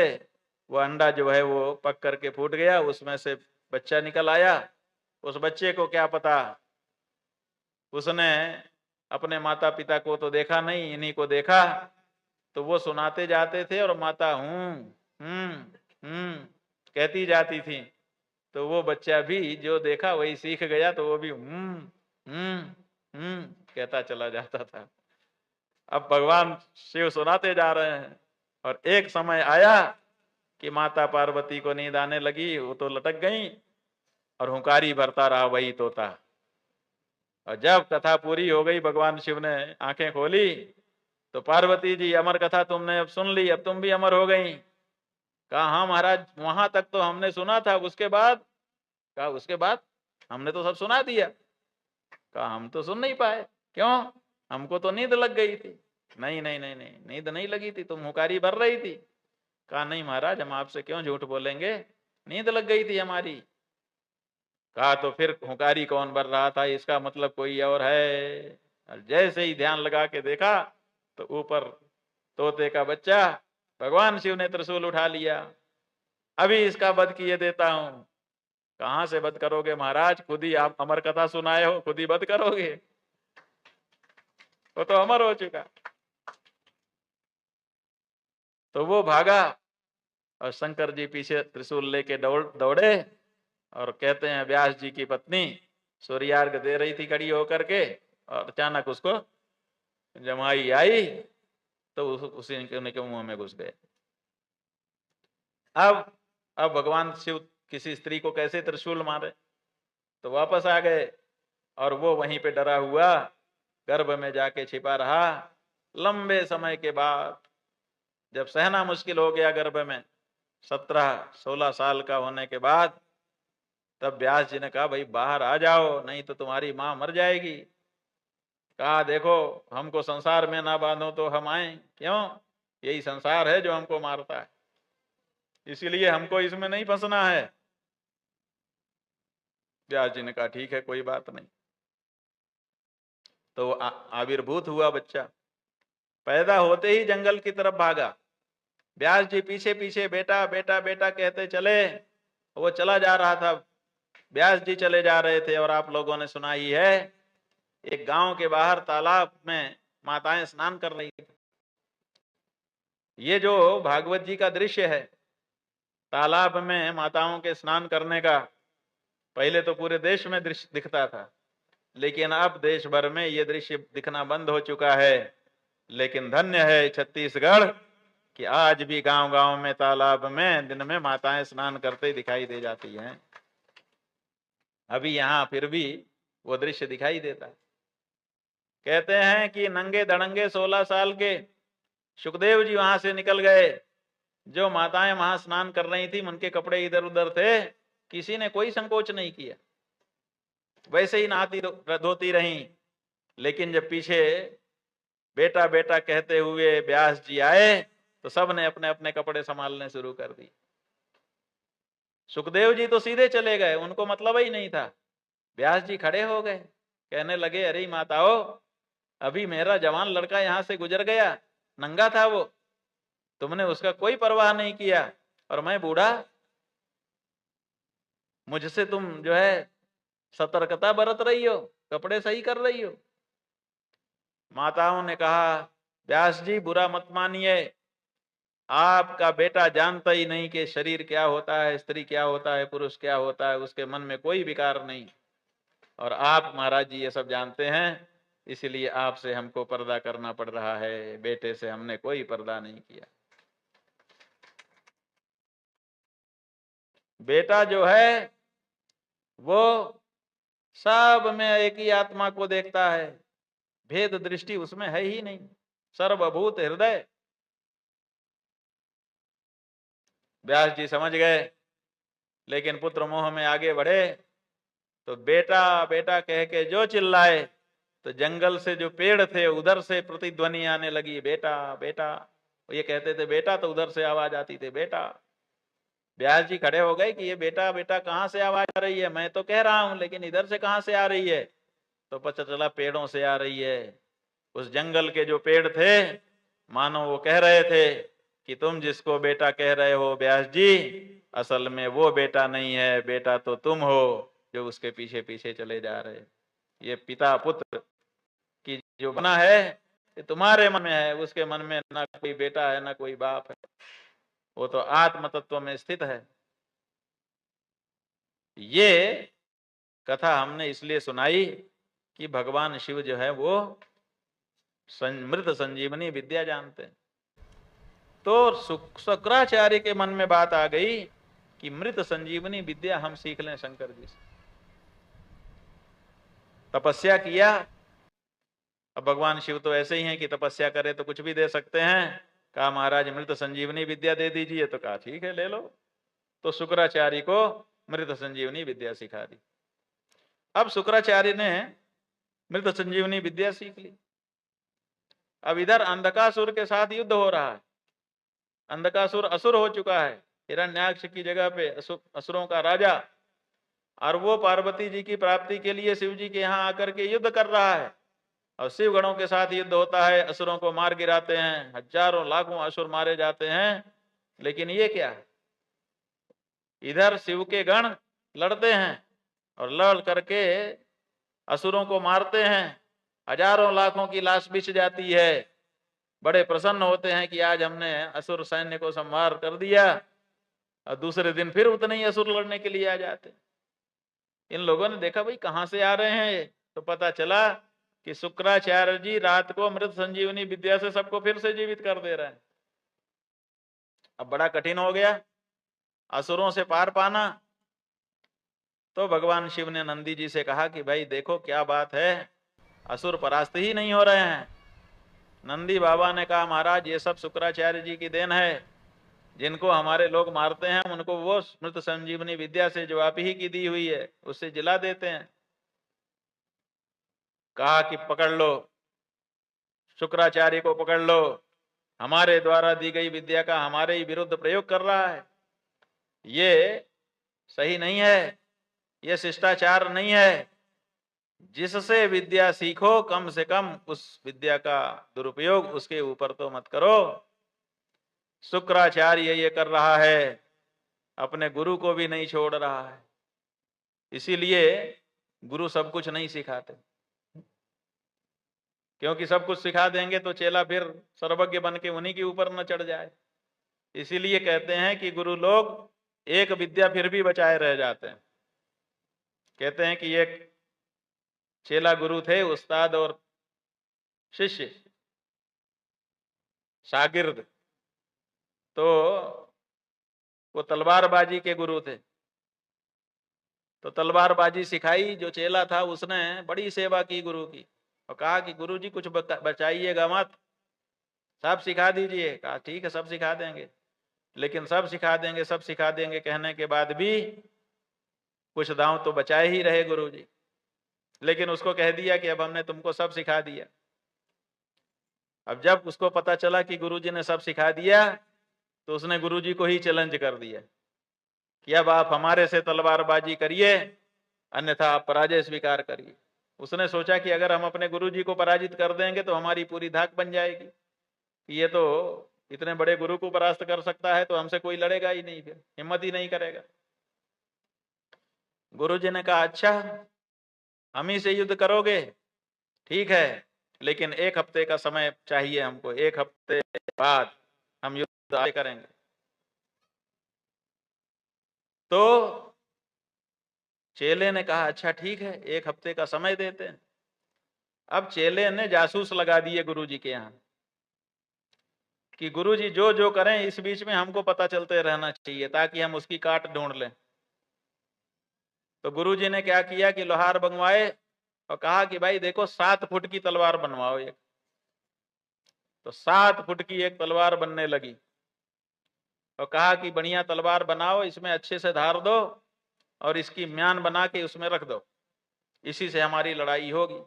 वो अंडा जो है वो पक करके फूट गया, उसमें से बच्चा निकल आया। उस बच्चे को क्या पता, उसने अपने माता पिता को तो देखा नहीं, इन्हीं को देखा। तो वो सुनाते जाते थे और माता कहती जाती थी। तो वो बच्चा भी जो देखा वही सीख गया, तो वो भी कहता चला जाता था। अब भगवान शिव सुनाते जा रहे हैं और एक समय आया कि माता पार्वती को नींद आने लगी, वो तो लटक गई और हुंकारी भरता रहा वही तोता। और जब कथा पूरी हो गई, भगवान शिव ने आंखें खोली, तो पार्वती जी अमर कथा तुमने अब सुन ली, अब तुम भी अमर हो गई। कहा हाँ महाराज, वहां तक तो हमने सुना था, उसके बाद? कहा उसके बाद हमने तो सब सुना दिया। कहा हम तो सुन नहीं पाए, क्यों? हमको तो नींद लग गई थी। नहीं नहीं नहीं नहीं, नींद नहीं लगी थी, तुम हुकारी भर रही थी। कहा नहीं महाराज, हम आपसे क्यों झूठ बोलेंगे, नींद लग गई थी हमारी। कहा तो फिर हुकारी कौन भर रहा था, इसका मतलब कोई और है। और जैसे ही ध्यान लगा के देखा तो ऊपर तोते का बच्चा, भगवान शिव ने त्रिशूल उठा लिया। अभी इसका वध किए देता हूं। कहां से वध करोगे महाराज, खुद ही आप अमर कथा सुनाए हो, खुद ही वध करोगे? वो तो अमर हो चुका। तो वो भागा और शंकर जी पीछे त्रिशूल लेके दौड़े और कहते हैं व्यास जी की पत्नी सूर्यार्घ दे रही थी खड़ी होकर के, और अचानक उसको जमाई आई तो उसी के मुंह में घुस गए। अब भगवान शिव किसी स्त्री को कैसे त्रिशूल मारे? तो वापस आ गए और वो वहीं पे डरा हुआ गर्भ में जाके छिपा रहा। लंबे समय के बाद जब सहना मुश्किल हो गया गर्भ में, 17-16 साल का होने के बाद, तब व्यास जी ने कहा भाई बाहर आ जाओ, नहीं तो तुम्हारी मां मर जाएगी। कहा देखो, हमको संसार में ना बांधो तो हम आए क्यों? यही संसार है जो हमको मारता है, इसीलिए हमको इसमें नहीं फंसना है। व्यास जी ने कहा ठीक है, कोई बात नहीं। तो आविर्भूत हुआ बच्चा, पैदा होते ही जंगल की तरफ भागा। व्यास जी पीछे पीछे बेटा बेटा बेटा कहते चले, वो चला जा रहा था, व्यास जी चले जा रहे थे। और आप लोगों ने सुना ही है, एक गांव के बाहर तालाब में माताएं स्नान कर रही थी। ये जो भागवत जी का दृश्य है, तालाब में माताओं के स्नान करने का, पहले तो पूरे देश में दृश्य दिखता था, लेकिन अब देश भर में ये दृश्य दिखना बंद हो चुका है। लेकिन धन्य है छत्तीसगढ़ कि आज भी गांव गांव में तालाब में दिन में माताएं स्नान करते दिखाई दे जाती हैं। अभी यहाँ फिर भी वो दृश्य दिखाई देता है। कहते हैं कि नंगे धड़ंगे 16 साल के सुखदेव जी वहां से निकल गए। जो माताएं वहां स्नान कर रही थी, उनके कपड़े इधर उधर थे, किसी ने कोई संकोच नहीं किया, वैसे ही नहाती धोती रही। लेकिन जब पीछे बेटा बेटा कहते हुए व्यास जी आए तो सब ने अपने अपने कपड़े संभालने शुरू कर दिए। सुखदेव जी तो सीधे चले गए, उनको मतलब ही नहीं था। व्यास जी खड़े हो गए, कहने लगे, अरे माताओ, अभी मेरा जवान लड़का यहां से गुजर गया, नंगा था वो, तुमने उसका कोई परवाह नहीं किया, और मैं बूढ़ा, मुझसे तुम जो है सतर्कता बरत रही हो, कपड़े सही कर रही हो। माताओं ने कहा, व्यास जी बुरा मत मानिए, आपका बेटा जानता ही नहीं कि शरीर क्या होता है, स्त्री क्या होता है, पुरुष क्या होता है, उसके मन में कोई विकार नहीं, और आप महाराज जी ये सब जानते हैं, इसलिए आपसे हमको पर्दा करना पड़ रहा है, बेटे से हमने कोई पर्दा नहीं किया। बेटा जो है वो सब में एक ही आत्मा को देखता है, भेद दृष्टि उसमें है ही नहीं, सर्वभूत हृदय। व्यास जी समझ गए, लेकिन पुत्र मोह में आगे बढ़े तो बेटा बेटा कह के जो चिल्लाए तो जंगल से जो पेड़ थे उधर से प्रतिध्वनि आने लगी, बेटा बेटा। ये कहते थे बेटा तो उधर से आवाज आती थी बेटा। व्यास जी खड़े हो गए कि ये बेटा बेटा कहाँ से आवाज आ रही है, मैं तो कह रहा हूं लेकिन इधर से कहाँ से आ रही है। तो पता चला पेड़ों से आ रही है। उस जंगल के जो पेड़ थे मानो वो कह रहे थे कि तुम जिसको बेटा कह रहे हो व्यास जी, असल में वो बेटा नहीं है, बेटा तो तुम हो जो उसके पीछे पीछे चले जा रहे। ये पिता पुत्र की जो बना है ये तुम्हारे मन में है, उसके मन में ना कोई बेटा है ना कोई बाप है, वो तो आत्म तत्व में स्थित है। ये कथा हमने इसलिए सुनाई कि भगवान शिव जो है वो मृत संजीवनी विद्या जानते हैं। तो शुक्राचार्य के मन में बात आ गई कि मृत संजीवनी विद्या हम सीख लें शंकर जी से। तपस्या किया। अब भगवान शिव तो ऐसे ही हैं कि तपस्या करे तो कुछ भी दे सकते हैं। कहा महाराज मृत संजीवनी विद्या दे दीजिए, तो कहा ठीक है ले लो। तो शुक्राचार्य को मृत संजीवनी विद्या सिखा दी। अब शुक्राचार्य ने मृत संजीवनी विद्या सीख ली। अब इधर अंधकासुर के साथ युद्ध हो रहा है। अंधकासुर असुर हो चुका है, हिरण्याक्ष की जगह पे असुरों का राजा, और वो पार्वती जी की प्राप्ति के लिए शिव जी के यहाँ आकर के युद्ध कर रहा है। और शिव गणों के साथ युद्ध होता है, असुरों को मार गिराते हैं, हजारों लाखों असुर मारे जाते हैं। लेकिन ये क्या, इधर शिव के गण लड़ते हैं और लड़ करके असुरों को मारते हैं, हजारों लाखों की लाश बिछ जाती है। बड़े प्रसन्न होते हैं कि आज हमने असुर सैन्य को संहार कर दिया, और दूसरे दिन फिर उतने ही असुर लड़ने के लिए आ जाते। इन लोगों ने देखा भाई कहां से आ रहे हैं, तो पता चला कि शुक्राचार्य जी रात को मृत संजीवनी विद्या से सबको फिर से जीवित कर दे रहे हैं। अब बड़ा कठिन हो गया असुरों से पार पाना। तो भगवान शिव ने नंदी जी से कहा कि भाई देखो क्या बात है, असुर परास्त ही नहीं हो रहे हैं। नंदी बाबा ने कहा महाराज ये सब शुक्राचार्य जी की देन है, जिनको हमारे लोग मारते हैं उनको वो मृत संजीवनी विद्या से जो आप ही की दी हुई है उससे जिला देते हैं। कहा कि पकड़ लो, शुक्राचार्य को पकड़ लो, हमारे द्वारा दी गई विद्या का हमारे ही विरुद्ध प्रयोग कर रहा है, ये सही नहीं है, ये शिष्टाचार नहीं है। जिससे विद्या सीखो कम से कम उस विद्या का दुरुपयोग उसके ऊपर तो मत करो। शुक्राचार्य ये कर रहा है, अपने गुरु को भी नहीं छोड़ रहा है। इसीलिए गुरु सब कुछ नहीं सिखाते, क्योंकि सब कुछ सिखा देंगे तो चेला फिर सर्वज्ञ बन के उन्हीं के ऊपर न चढ़ जाए। इसीलिए कहते हैं कि गुरु लोग एक विद्या फिर भी बचाए रह जाते हैं। कहते हैं कि एक चेला गुरु थे, उस्ताद और शिष्य शागिर्द, तो वो तलवारबाजी के गुरु थे। तो तलवारबाजी सिखाई, जो चेला था उसने बड़ी सेवा की गुरु की, और कहा कि गुरु जी कुछ बचाइएगा मत, सब सिखा दीजिए। कहा ठीक है सब सिखा देंगे। लेकिन सब सिखा देंगे सब सिखा देंगे कहने के बाद भी कुछ दांव तो बचाए ही रहे गुरुजी, लेकिन उसको कह दिया कि अब हमने तुमको सब सिखा दिया। अब जब उसको पता चला कि गुरुजी ने सब सिखा दिया तो उसने गुरुजी को ही चैलेंज कर दिया कि अब आप हमारे से तलवारबाजी करिए, अन्यथा आप पराजय स्वीकार करिए। उसने सोचा कि अगर हम अपने गुरुजी को पराजित कर देंगे तो हमारी पूरी धाक बन जाएगी कि ये तो इतने बड़े गुरु को परास्त कर सकता है, तो हमसे कोई लड़ेगा ही नहीं, फिर हिम्मत ही नहीं करेगा। गुरुजी ने कहा अच्छा हम ही से युद्ध करोगे, ठीक है, लेकिन 1 हफ्ते का समय चाहिए हमको, 1 हफ्ते बाद हम युद्ध आगे करेंगे। तो चेले ने कहा अच्छा ठीक है, 1 हफ्ते का समय देते हैं। अब चेले ने जासूस लगा दिए गुरुजी के यहाँ कि गुरुजी जो जो करें इस बीच में हमको पता चलते रहना चाहिए ताकि हम उसकी काट ढूंढ लें। तो गुरुजी ने क्या किया कि लोहार बनवाए और कहा कि भाई देखो 7 फुट की तलवार बनवाओ एक। तो 7 फुट की एक तलवार बनने लगी और कहा कि बढ़िया तलवार बनाओ, इसमें अच्छे से धार दो और इसकी म्यान बना के उसमें रख दो, इसी से हमारी लड़ाई होगी।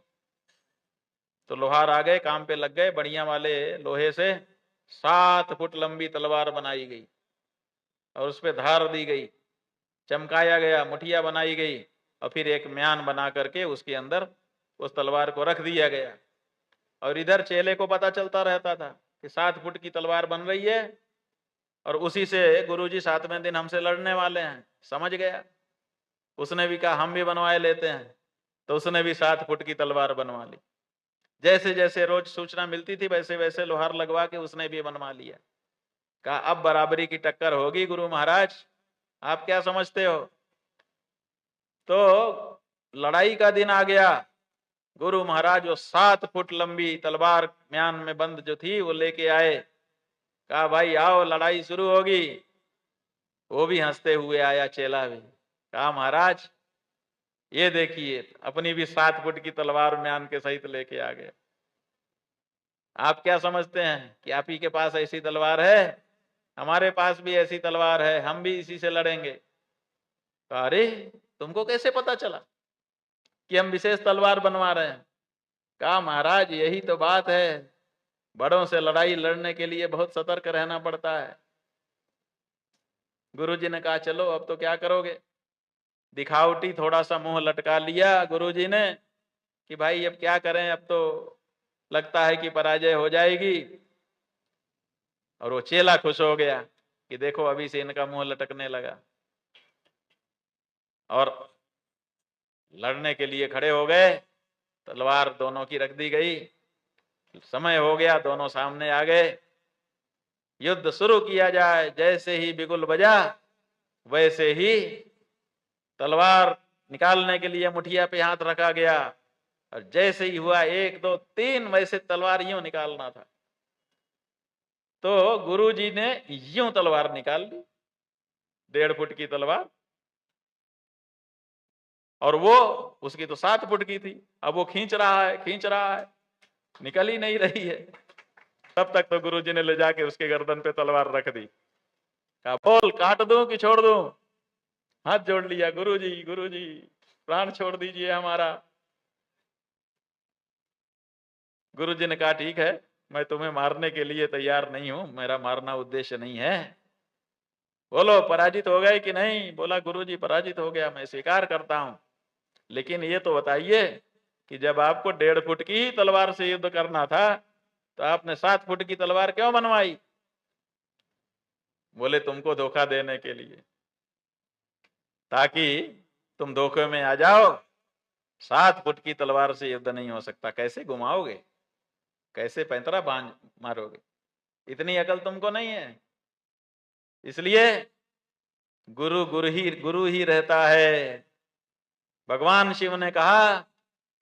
तो लोहार आ गए, काम पे लग गए, बढ़िया वाले लोहे से 7 फुट लंबी तलवार बनाई गई और उस पर धार दी गई, चमकाया गया, मुठिया बनाई गई और फिर एक म्यान बना करके उसके अंदर उस तलवार को रख दिया गया। और इधर चेले को पता चलता रहता था कि 7 फुट की तलवार बन रही है और उसी से गुरुजी 7वें दिन हमसे लड़ने वाले हैं। समझ गया, उसने भी कहा हम भी बनवाए लेते हैं, तो उसने भी 7 फुट की तलवार बनवा ली। जैसे जैसे रोज सूचना मिलती थी वैसे वैसे लोहार लगवा के उसने भी बनवा लिया। कहा अब बराबरी की टक्कर होगी गुरु महाराज, आप क्या समझते हो। तो लड़ाई का दिन आ गया। गुरु महाराज वो 7 फुट लंबी तलवार म्यान में बंद जो थी वो लेके आए। कहा भाई आओ लड़ाई शुरू होगी। वो भी हंसते हुए आया, चेला भी। कहा महाराज ये देखिए अपनी भी 7 फुट की तलवार म्यान के सहित लेके आ गए। आप क्या समझते हैं कि आप ही के पास ऐसी तलवार है, हमारे पास भी ऐसी तलवार है, हम भी इसी से लड़ेंगे। अरे तुमको कैसे पता चला कि हम विशेष तलवार बनवा रहे हैं। कहा महाराज यही तो बात है, बड़ों से लड़ाई लड़ने के लिए बहुत सतर्क रहना पड़ता है। गुरुजी ने कहा चलो अब तो क्या करोगे। दिखावटी थोड़ा सा मुंह लटका लिया गुरुजी ने कि भाई अब क्या करें, अब तो लगता है कि पराजय हो जाएगी। और वो चेला खुश हो गया कि देखो अभी से इनका मुंह लटकने लगा और लड़ने के लिए खड़े हो गए। तलवार दोनों की रख दी गई, समय हो गया, दोनों सामने आ गए। युद्ध शुरू किया जाए। जैसे ही बिगुल बजा वैसे ही तलवार निकालने के लिए मुठिया पे हाथ रखा गया और जैसे ही हुआ 1 2 3 वैसे तलवार यूं निकालना था तो गुरुजी ने यूं तलवार निकाल ली, 1.5 फुट की तलवार। और वो उसकी तो 7 फुट की थी। अब वो खींच रहा है, खींच रहा है, निकल ही नहीं रही है। तब तक तो गुरुजी ने ले जाके उसके गर्दन पे तलवार रख दी। कहा बोल काट दूं कि छोड़ दूं। हाथ जोड़ लिया, गुरुजी गुरुजी प्राण छोड़ दीजिए हमारा। गुरुजी ने कहा ठीक है, मैं तुम्हें मारने के लिए तैयार नहीं हूं, मेरा मारना उद्देश्य नहीं है। बोलो पराजित हो गए कि नहीं। बोला गुरुजी पराजित हो गया, मैं स्वीकार करता हूं, लेकिन ये तो बताइए कि जब आपको 1.5 फुट की तलवार से युद्ध करना था तो आपने 7 फुट की तलवार क्यों बनवाई। बोले तुमको धोखा देने के लिए, ताकि तुम धोखे में आ जाओ। 7 फुट की तलवार से युद्ध नहीं हो सकता, कैसे घुमाओगे, कैसे पैंतरा बांध मारोगे, इतनी अकल तुमको नहीं है। इसलिए गुरु ही रहता है। भगवान शिव ने कहा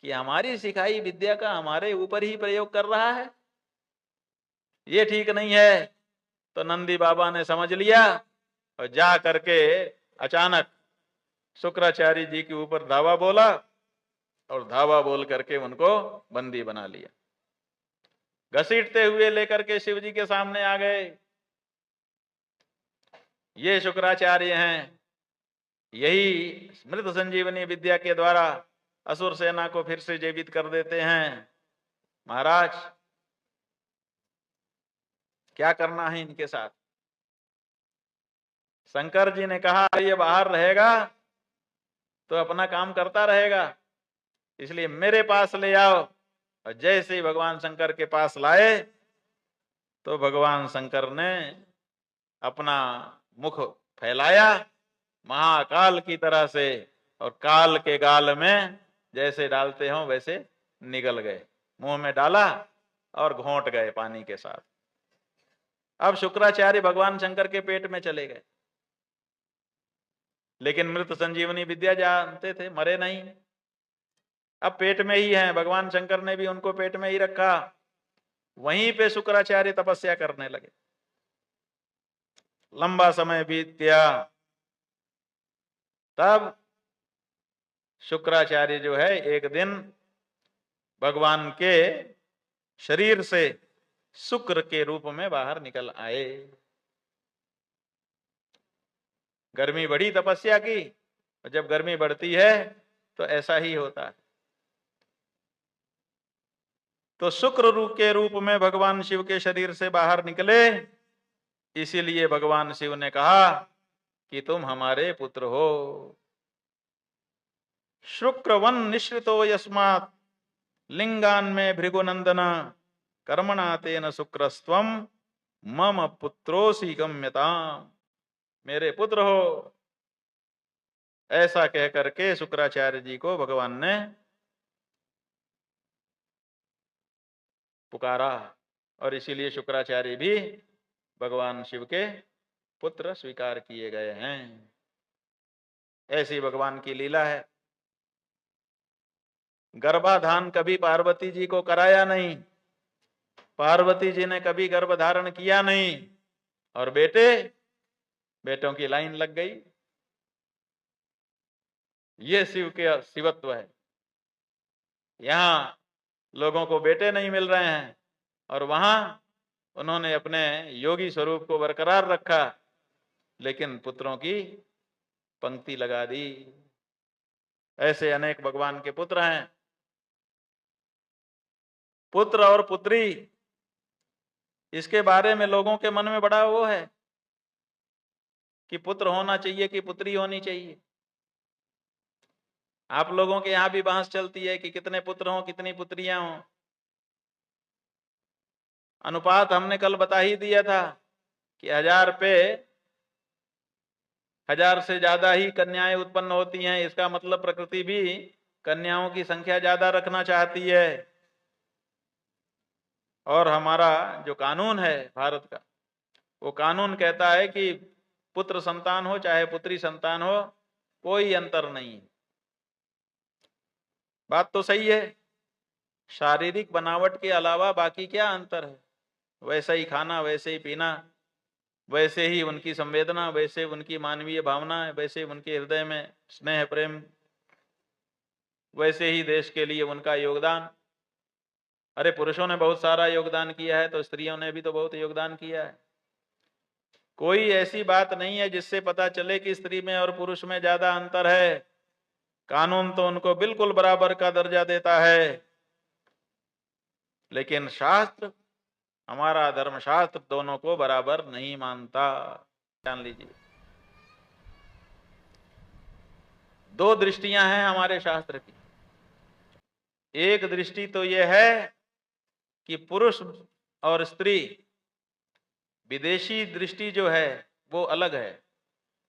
कि हमारी सिखाई विद्या का हमारे ऊपर ही प्रयोग कर रहा है, ये ठीक नहीं है। तो नंदी बाबा ने समझ लिया और जा करके अचानक शुक्राचार्य जी के ऊपर धावा बोला और धावा बोल करके उनको बंदी बना लिया। घसीटते हुए लेकर के शिव जी के सामने आ गए। ये शुक्राचार्य हैं, यही मृत संजीवनी विद्या के द्वारा असुर सेना को फिर से जीवित कर देते हैं। महाराज क्या करना है इनके साथ? शंकर जी ने कहा ये बाहर रहेगा तो अपना काम करता रहेगा, इसलिए मेरे पास ले आओ। और जैसे ही भगवान शंकर के पास लाए तो भगवान शंकर ने अपना मुख फैलाया महाकाल की तरह से, और काल के गाल में जैसे डालते हो वैसे निगल गए, मुंह में डाला और घोंट गए पानी के साथ। अब शुक्राचार्य भगवान शंकर के पेट में चले गए, लेकिन मृत संजीवनी विद्या जानते थे, मरे नहीं, अब पेट में ही हैं। भगवान शंकर ने भी उनको पेट में ही रखा। वहीं पे शुक्राचार्य तपस्या करने लगे। लंबा समय बीत गया, तब शुक्राचार्य जो है एक दिन भगवान के शरीर से शुक्र के रूप में बाहर निकल आए। गर्मी बढ़ी, तपस्या की, और जब गर्मी बढ़ती है तो ऐसा ही होता है। तो शुक्र रूप के रूप में भगवान शिव के शरीर से बाहर निकले। इसीलिए भगवान शिव ने कहा कि तुम हमारे पुत्र हो। शुक्रवन निश्रितो यस्मात् लिंगान में भृगुनंदन कर्मणा तेन शुक्रस्त्वम मम पुत्रोसी गम्यताम। मेरे पुत्र हो, ऐसा कह करके शुक्राचार्य जी को भगवान ने पुकारा, और इसीलिए शुक्राचार्य भी भगवान शिव के पुत्र स्वीकार किए गए हैं। ऐसी भगवान की लीला है। गर्भाधान कभी पार्वती जी को कराया नहीं, पार्वती जी ने कभी गर्भ धारण किया नहीं, और बेटों की लाइन लग गई। ये शिव के शिवत्व है। यहां लोगों को बेटे नहीं मिल रहे हैं, और वहां उन्होंने अपने योगी स्वरूप को बरकरार रखा, लेकिन पुत्रों की पंक्ति लगा दी। ऐसे अनेक भगवान के पुत्र हैं। पुत्र और पुत्री, इसके बारे में लोगों के मन में बड़ा वो है कि पुत्र होना चाहिए कि पुत्री होनी चाहिए। आप लोगों के यहां भी बहस चलती है कि कितने पुत्र हों कितनी पुत्रियां हों। अनुपात हमने कल बता ही दिया था कि 1000 पे 1000 से ज्यादा ही कन्याएं उत्पन्न होती हैं। इसका मतलब प्रकृति भी कन्याओं की संख्या ज्यादा रखना चाहती है। और हमारा जो कानून है भारत का, वो कानून कहता है कि पुत्र संतान हो चाहे पुत्री संतान हो, कोई अंतर नहीं। बात तो सही है, शारीरिक बनावट के अलावा बाकी क्या अंतर है? वैसा ही खाना, वैसे ही पीना, वैसे ही उनकी संवेदना, वैसे उनकी मानवीय भावना, वैसे उनके हृदय में स्नेह प्रेम, वैसे ही देश के लिए उनका योगदान। अरे पुरुषों ने बहुत सारा योगदान किया है, तो स्त्रियों ने भी तो बहुत योगदान किया है। कोई ऐसी बात नहीं है जिससे पता चले कि स्त्री में और पुरुष में ज्यादा अंतर है। कानून तो उनको बिल्कुल बराबर का दर्जा देता है। लेकिन शास्त्र, हमारा धर्मशास्त्र दोनों को बराबर नहीं मानता। जान लीजिए, दो दृष्टियां हैं हमारे शास्त्र की। एक दृष्टि तो यह है कि पुरुष और स्त्री, विदेशी दृष्टि जो है वो अलग है।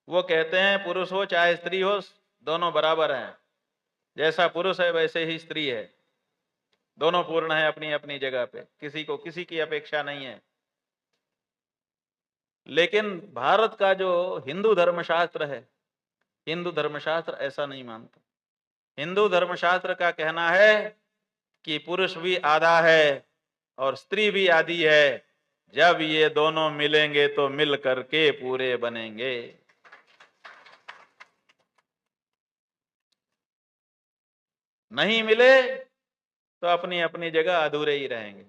वो कहते हैं पुरुष हो चाहे स्त्री हो, दोनों बराबर हैं। जैसा पुरुष है वैसे ही स्त्री है, दोनों पूर्ण है अपनी अपनी जगह पे, किसी को किसी की अपेक्षा नहीं है। लेकिन भारत का जो हिंदू धर्मशास्त्र है, हिंदू धर्मशास्त्र ऐसा नहीं मानता। हिंदू धर्मशास्त्र का कहना है कि पुरुष भी आधा है और स्त्री भी आधी है। जब ये दोनों मिलेंगे तो मिल करके पूरे बनेंगे। नहीं मिले तो अपनी अपनी जगह अधूरे ही रहेंगे।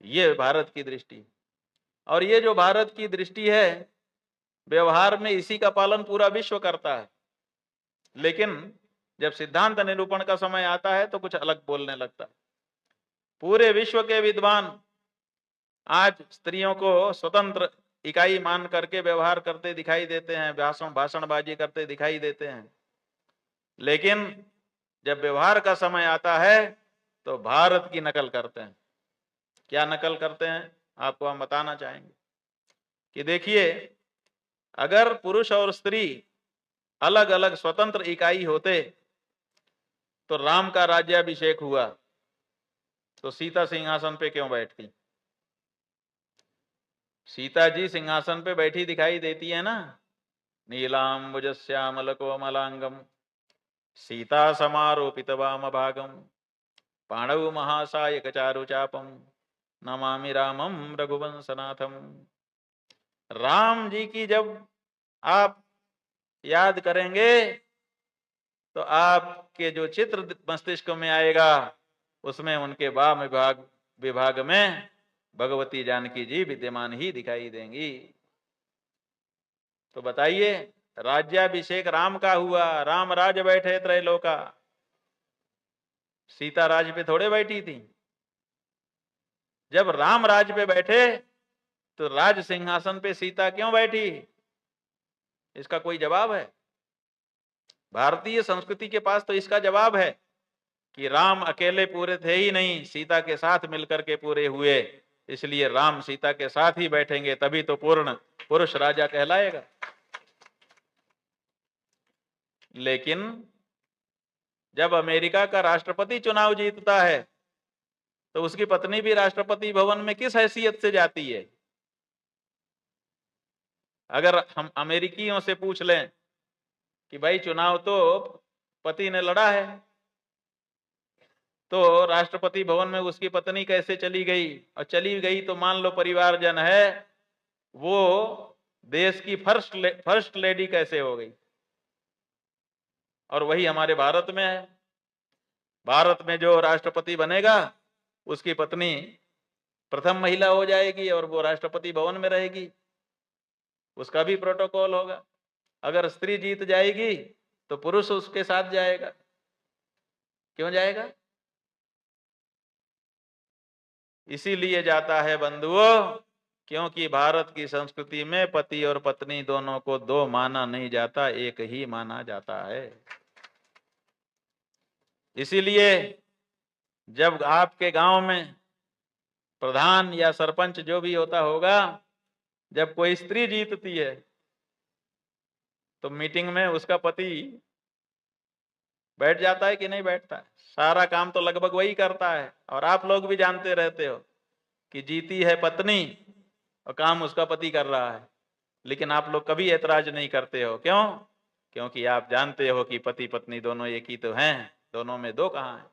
ये भारत की दृष्टि। और ये जो भारत की दृष्टि है, व्यवहार में इसी का पालन पूरा विश्व करता है, लेकिन जब सिद्धांत निरूपण का समय आता है तो कुछ अलग बोलने लगता है। पूरे विश्व के विद्वान आज स्त्रियों को स्वतंत्र इकाई मान करके व्यवहार करते दिखाई देते हैं, भाषणबाजी करते दिखाई देते हैं, लेकिन जब व्यवहार का समय आता है तो भारत की नकल करते हैं। क्या नकल करते हैं आपको हम बताना चाहेंगे कि देखिए, अगर पुरुष और स्त्री अलग अलग स्वतंत्र इकाई होते तो राम का राज्याभिषेक हुआ तो सीता सिंहासन पे क्यों बैठती? सीता जी सिंहासन पे बैठी दिखाई देती है ना, नीलांबुज श्यामल कोमलांगम सीता समारोपित वाम भागम पाणव महासायक चारु चापम नमामि रामम रघुवंशनाथम। राम जी की जब आप याद करेंगे तो आपके जो चित्र मस्तिष्क में आएगा उसमें उनके वाम विभाग में भगवती जानकी जी विद्यमान ही दिखाई देंगी। तो बताइए, राज्याभिषेक राम का हुआ, राम राज बैठे त्रैलोका, सीता राज पे थोड़े बैठी थी। जब राम राज पे बैठे तो राज सिंहासन पे सीता क्यों बैठी? इसका कोई जवाब है? भारतीय संस्कृति के पास तो इसका जवाब है कि राम अकेले पूरे थे ही नहीं, सीता के साथ मिलकर के पूरे हुए, इसलिए राम सीता के साथ ही बैठेंगे, तभी तो पूर्ण पुरुष राजा कहलाएगा। लेकिन जब अमेरिका का राष्ट्रपति चुनाव जीतता है तो उसकी पत्नी भी राष्ट्रपति भवन में किस हैसियत से जाती है? अगर हम अमेरिकियों से पूछ लें कि भाई चुनाव तो पति ने लड़ा है, तो राष्ट्रपति भवन में उसकी पत्नी कैसे चली गई? और चली गई तो मान लो परिवारजन है, वो देश की फर्स्ट लेडी कैसे हो गई? और वही हमारे भारत में है। भारत में जो राष्ट्रपति बनेगा उसकी पत्नी प्रथम महिला हो जाएगी और वो राष्ट्रपति भवन में रहेगी, उसका भी प्रोटोकॉल होगा। अगर स्त्री जीत जाएगी तो पुरुष उसके साथ जाएगा। क्यों जाएगा? इसीलिए जाता है बंधुओं, क्योंकि भारत की संस्कृति में पति और पत्नी दोनों को दो माना नहीं जाता, एक ही माना जाता है। इसीलिए जब आपके गांव में प्रधान या सरपंच जो भी होता होगा, जब कोई स्त्री जीतती है तो मीटिंग में उसका पति बैठ जाता है कि नहीं बैठता? सारा काम तो लगभग वही करता है। और आप लोग भी जानते रहते हो कि जीती है पत्नी और काम उसका पति कर रहा है, लेकिन आप लोग कभी ऐतराज नहीं करते हो। क्यों? क्योंकि आप जानते हो कि पति पत्नी दोनों एक ही तो हैं, दोनों में दो कहां हैं।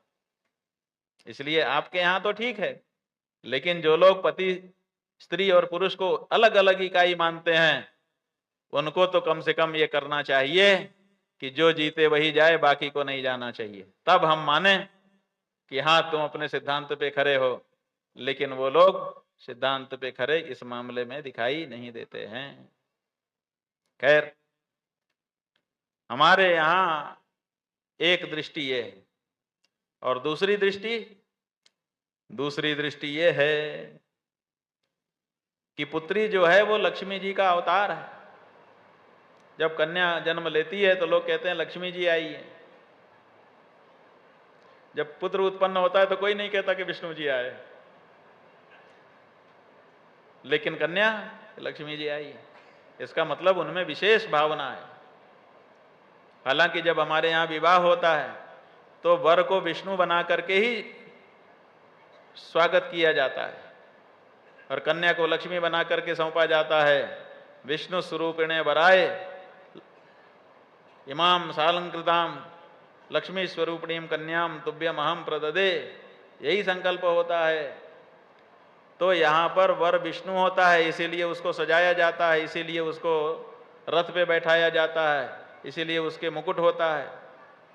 इसलिए आपके यहां तो ठीक है, लेकिन जो लोग पति स्त्री और पुरुष को अलग अलग इकाई मानते हैं, उनको तो कम से कम ये करना चाहिए कि जो जीते वही जाए, बाकी को नहीं जाना चाहिए। तब हम माने कि हाँ तुम अपने सिद्धांत पे खड़े हो। लेकिन वो लोग सिद्धांत पे खड़े इस मामले में दिखाई नहीं देते हैं। खैर, हमारे यहां एक दृष्टि ये है, और दूसरी दृष्टि ये है कि पुत्री जो है वो लक्ष्मी जी का अवतार है। जब कन्या जन्म लेती है तो लोग कहते हैं लक्ष्मी जी आई है। जब पुत्र उत्पन्न होता है तो कोई नहीं कहता कि विष्णु जी आए, लेकिन कन्या लक्ष्मी जी आई है। इसका मतलब उनमें विशेष भावना है। हालांकि जब हमारे यहाँ विवाह होता है तो वर को विष्णु बना करके ही स्वागत किया जाता है और कन्या को लक्ष्मी बना करके सौंपा जाता है। विष्णु स्वरूपिणे वराय इमाम सालंकृताम लक्ष्मी स्वरूपिणीम कन्याम तुभ्यम अहम प्रददे, यही संकल्प होता है। तो यहाँ पर वर विष्णु होता है, इसीलिए उसको सजाया जाता है, इसीलिए उसको रथ पे बैठाया जाता है, इसीलिए उसके मुकुट होता है,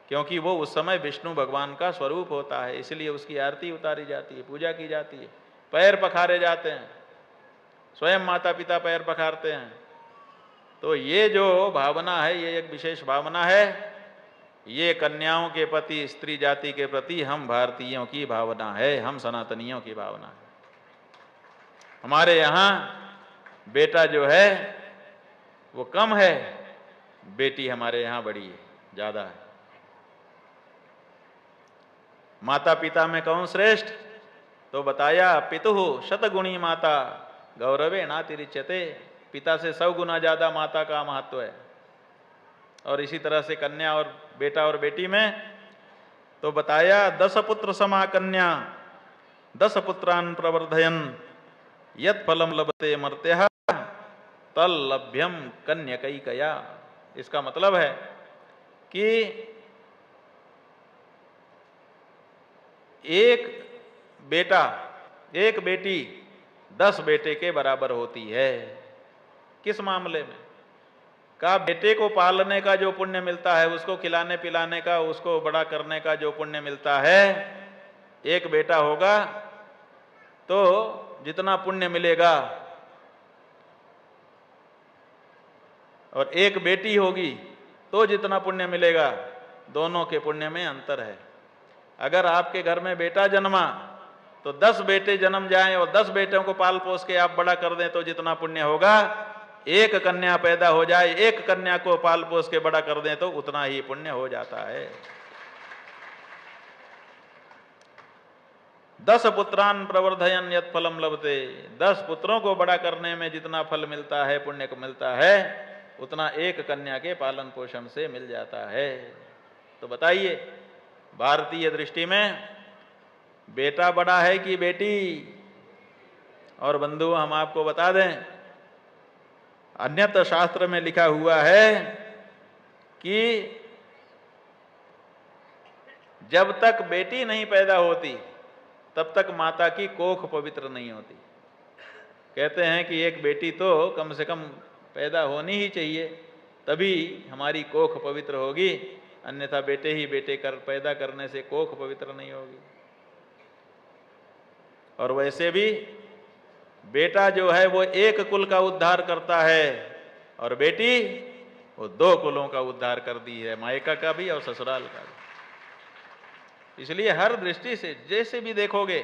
क्योंकि वो उस समय विष्णु भगवान का स्वरूप होता है। इसलिए उसकी आरती उतारी जाती है, पूजा की जाती है, पैर पखारे जाते हैं, स्वयं माता पिता पैर पखारते हैं। तो ये जो भावना है, ये एक विशेष भावना है। ये कन्याओं के प्रति, स्त्री जाति के प्रति हम भारतीयों की भावना है, हम सनातनियों की भावना है। हमारे यहाँ बेटा जो है वो कम है, बेटी हमारे यहाँ बड़ी है, ज्यादा है। माता पिता में कौन श्रेष्ठ? तो बताया पितुः शतगुणी माता गौरवे नातिरिच्यते। पिता से 100 गुना ज्यादा माता का महत्व है। और इसी तरह से कन्या और बेटा और बेटी में तो बताया 10 पुत्र समा कन्या 10 पुत्रान प्रवर्धयन यत् फलम लभते मर्त्यः तल लभ्यम कन्यकैकया। इसका मतलब है कि एक बेटा, एक बेटी 10 बेटे के बराबर होती है। किस मामले में? का बेटे को पालने का जो पुण्य मिलता है, उसको खिलाने पिलाने का, उसको बड़ा करने का जो पुण्य मिलता है, एक बेटा होगा तो जितना पुण्य मिलेगा, और एक बेटी होगी तो जितना पुण्य मिलेगा, दोनों के पुण्य में अंतर है। अगर आपके घर में बेटा जन्मा तो 10 बेटे जन्म जाएं और 10 बेटों को पाल पोस के आप बड़ा कर दें तो जितना पुण्य होगा, एक कन्या पैदा हो जाए, एक कन्या को पाल पोस के बड़ा कर दें तो उतना ही पुण्य हो जाता है। 10 पुत्रान प्रवर्धयन यत् फलम लभते। 10 पुत्रों को बड़ा करने में जितना फल मिलता है, पुण्य को मिलता है, उतना एक कन्या के पालन पोषण से मिल जाता है। तो बताइए, भारतीय दृष्टि में बेटा बड़ा है कि बेटी? और बंधु, हम आपको बता दें, अन्यत्र शास्त्र में लिखा हुआ है कि जब तक बेटी नहीं पैदा होती तब तक माता की कोख पवित्र नहीं होती। कहते हैं कि एक बेटी तो कम से कम पैदा होनी ही चाहिए, तभी हमारी कोख पवित्र होगी, अन्यथा बेटे ही बेटे पैदा करने से कोख पवित्र नहीं होगी। और वैसे भी बेटा जो है वो एक कुल का उद्धार करता है, और बेटी वो 2 कुलों का उद्धार कर दी है, मायका का भी और ससुराल का भी। इसलिए हर दृष्टि से जैसे भी देखोगे,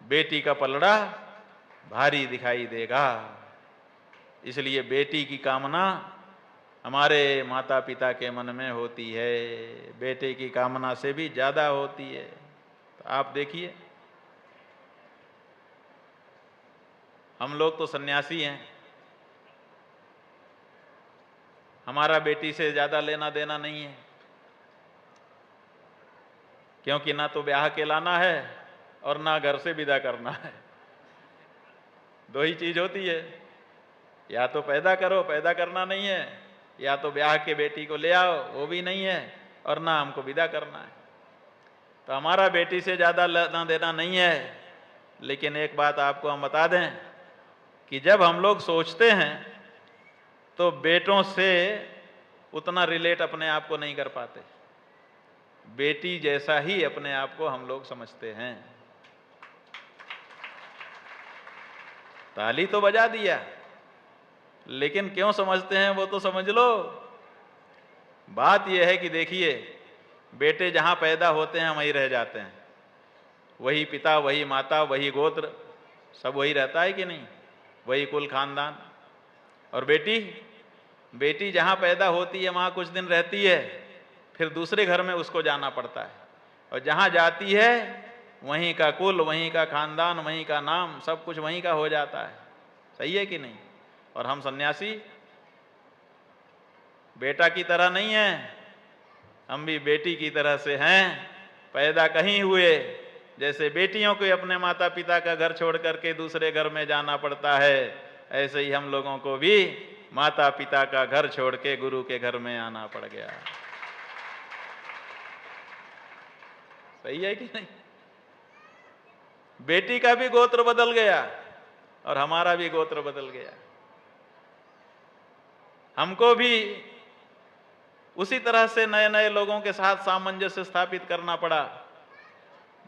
बेटी का पलड़ा भारी दिखाई देगा। इसलिए बेटी की कामना हमारे माता पिता के मन में होती है, बेटे की कामना से भी ज्यादा होती है। तो आप देखिए, हम लोग तो सन्यासी हैं, हमारा बेटी से ज्यादा लेना देना नहीं है, क्योंकि ना तो ब्याह के लाना है और ना घर से विदा करना है। 2 ही चीज होती है, या तो पैदा करो, पैदा करना नहीं है, या तो ब्याह के बेटी को ले आओ, वो भी नहीं है, और ना हमको विदा करना है। तो हमारा बेटी से ज्यादा लेना देना नहीं है। लेकिन एक बात आपको हम बता दें कि जब हम लोग सोचते हैं तो बेटों से उतना रिलेट अपने आप को नहीं कर पाते, बेटी जैसा ही अपने आप को हम लोग समझते हैं। ताली तो बजा दिया, लेकिन क्यों समझते हैं वो तो समझ लो। बात यह है कि देखिए, बेटे जहां पैदा होते हैं वहीं रह जाते हैं, वही पिता, वही माता, वही गोत्र, सब वही रहता है कि नहीं, वही कुल खानदान। और बेटी जहां पैदा होती है वहां कुछ दिन रहती है, फिर दूसरे घर में उसको जाना पड़ता है, और जहां जाती है वहीं का कुल, वहीं का खानदान, वहीं का नाम, सब कुछ वहीं का हो जाता है। सही है कि नहीं? और हम सन्यासी बेटा की तरह नहीं हैं, हम भी बेटी की तरह से हैं, पैदा कहीं हुए। जैसे बेटियों को अपने माता पिता का घर छोड़ करके दूसरे घर में जाना पड़ता है, ऐसे ही हम लोगों को भी माता पिता का घर छोड़ के गुरु के घर में आना पड़ गया। सही है कि नहीं? बेटी का भी गोत्र बदल गया और हमारा भी गोत्र बदल गया। हमको भी उसी तरह से नए नए लोगों के साथ सामंजस्य स्थापित करना पड़ा,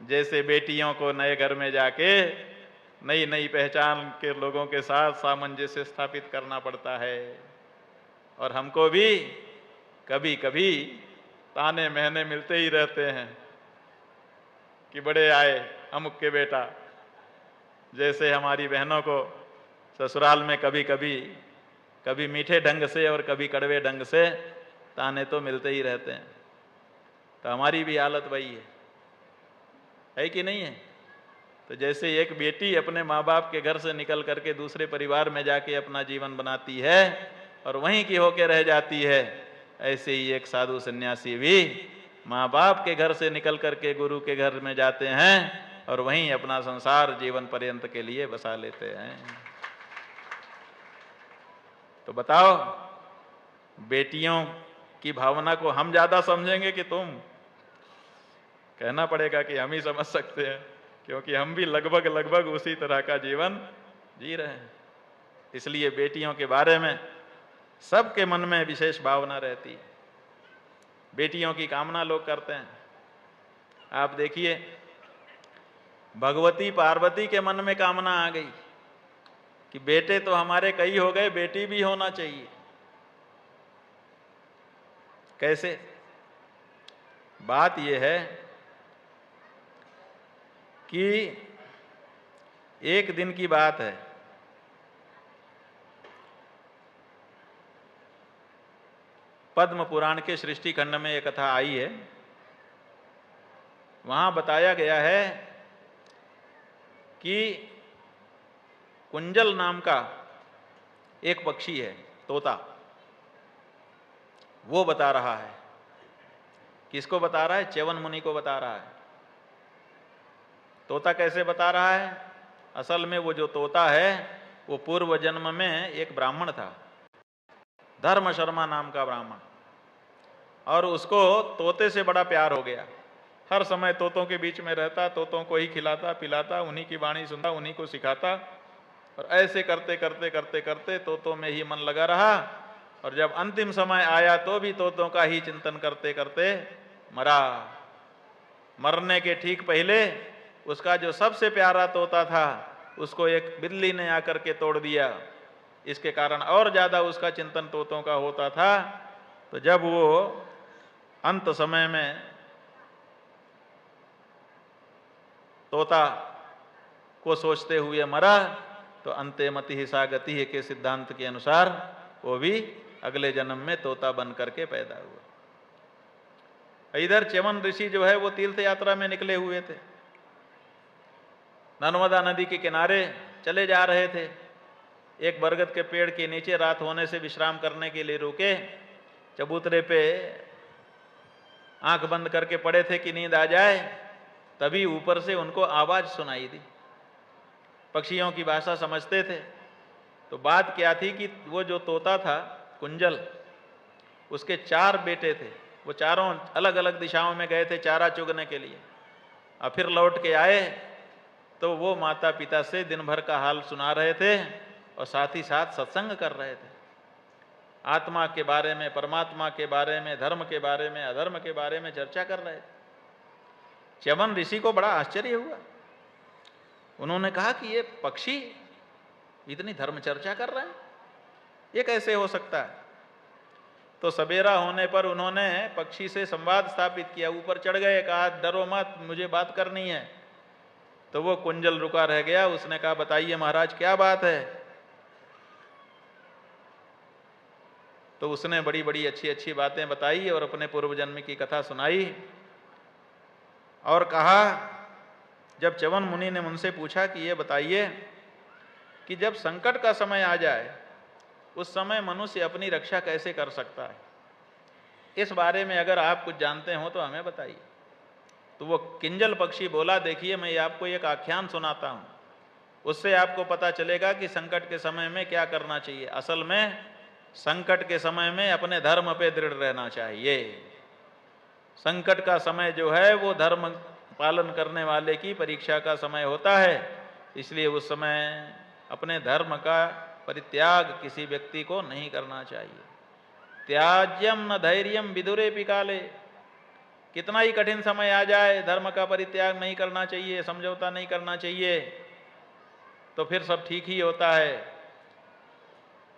जैसे बेटियों को नए घर में जाके नई नई पहचान के लोगों के साथ सामंजस्य स्थापित करना पड़ता है। और हमको भी कभी कभी ताने महने मिलते ही रहते हैं कि बड़े आए अमुक के बेटा। जैसे हमारी बहनों को ससुराल में कभी मीठे ढंग से और कभी कड़वे ढंग से ताने तो मिलते ही रहते हैं। तो हमारी भी हालत वही है कि नहीं है? तो जैसे एक बेटी अपने माँ बाप के घर से निकल करके दूसरे परिवार में जाके अपना जीवन बनाती है और वहीं की होके रह जाती है, ऐसे ही एक साधु सन्यासी भी माँ बाप के घर से निकल करके गुरु के घर में जाते हैं और वहीं अपना संसार जीवन पर्यंत के लिए बसा लेते हैं। तो बताओ, बेटियों की भावना को हम ज्यादा समझेंगे कि तुम? कहना पड़ेगा कि हम ही समझ सकते हैं, क्योंकि हम भी लगभग उसी तरह का जीवन जी रहे हैं। इसलिए बेटियों के बारे में सबके मन में विशेष भावना रहती है। बेटियों की कामना लोग करते हैं। आप देखिए, भगवती पार्वती के मन में कामना आ गई कि बेटे तो हमारे कई हो गए, बेटी भी होना चाहिए। कैसे? बात यह है कि एक दिन की बात है, पद्म पुराण के सृष्टि खंड में एक कथा आई है। वहां बताया गया है कि कुंजल नाम का एक पक्षी है, तोता। वो बता रहा है। किसको बता रहा है? च्यवन मुनि को बता रहा है। तोता कैसे बता रहा है? असल में वो जो तोता है वो पूर्व जन्म में एक ब्राह्मण था, धर्म शर्मा नाम का ब्राह्मण, और उसको तोते से बड़ा प्यार हो गया। हर समय तोतों के बीच में रहता, तोतों को ही खिलाता पिलाता, उन्हीं की वाणी सुनता, उन्हीं को सिखाता, और ऐसे करते करते करते करते तोतों में ही मन लगा रहा। और जब अंतिम समय आया तो भी तोतों का ही चिंतन करते करते मरा। मरने के ठीक पहले उसका जो सबसे प्यारा तोता था उसको एक बिल्ली ने आकर के तोड़ दिया। इसके कारण और ज्यादा उसका चिंतन तोतों का होता था। तो जब वो अंत समय में तोता को सोचते हुए मरा, तो अंते मति हिसा गति के सिद्धांत के अनुसार वो भी अगले जन्म में तोता बन करके पैदा हुआ। इधर च्यवन ऋषि जो है वो तीर्थ यात्रा में निकले हुए थे, नर्मदा नदी के किनारे चले जा रहे थे। एक बरगद के पेड़ के नीचे रात होने से विश्राम करने के लिए रुके। चबूतरे पे आंख बंद करके पड़े थे कि नींद आ जाए, तभी ऊपर से उनको आवाज सुनाई दी। पक्षियों की भाषा समझते थे। तो बात क्या थी कि वो जो तोता था कुंजल, उसके 4 बेटे थे। वो चारों अलग अलग दिशाओं में गए थे चारा चुगने के लिए, और फिर लौट के आए तो वो माता पिता से दिन भर का हाल सुना रहे थे और साथ ही साथ सत्संग कर रहे थे। आत्मा के बारे में, परमात्मा के बारे में, धर्म के बारे में, अधर्म के बारे में चर्चा कर रहे थे। च्यवन ऋषि को बड़ा आश्चर्य हुआ। उन्होंने कहा कि ये पक्षी इतनी धर्म चर्चा कर रहे हैं, ये कैसे हो सकता है? तो सवेरा होने पर उन्होंने पक्षी से संवाद स्थापित किया, ऊपर चढ़ गए, कहा डरो मत, मुझे बात करनी है। तो वो कुंजल रुका रह गया। उसने कहा बताइए महाराज क्या बात है? तो उसने बड़ी बड़ी अच्छी अच्छी बातें बताई और अपने पूर्व जन्म की कथा सुनाई और कहा, जब च्यवन मुनि ने मुझसे पूछा कि ये बताइए कि जब संकट का समय आ जाए उस समय मनुष्य अपनी रक्षा कैसे कर सकता है, इस बारे में अगर आप कुछ जानते हो तो हमें बताइए। तो वो किंजल पक्षी बोला, देखिए मैं आपको एक आख्यान सुनाता हूँ, उससे आपको पता चलेगा कि संकट के समय में क्या करना चाहिए। असल में संकट के समय में अपने धर्म पे दृढ़ रहना चाहिए। संकट का समय जो है वो धर्म पालन करने वाले की परीक्षा का समय होता है। इसलिए उस समय अपने धर्म का परित्याग किसी व्यक्ति को नहीं करना चाहिए। त्याज्यम न धैर्यम विदुरे पिकाले, कितना ही कठिन समय आ जाए धर्म का परित्याग नहीं करना चाहिए, समझौता नहीं करना चाहिए, तो फिर सब ठीक ही होता है।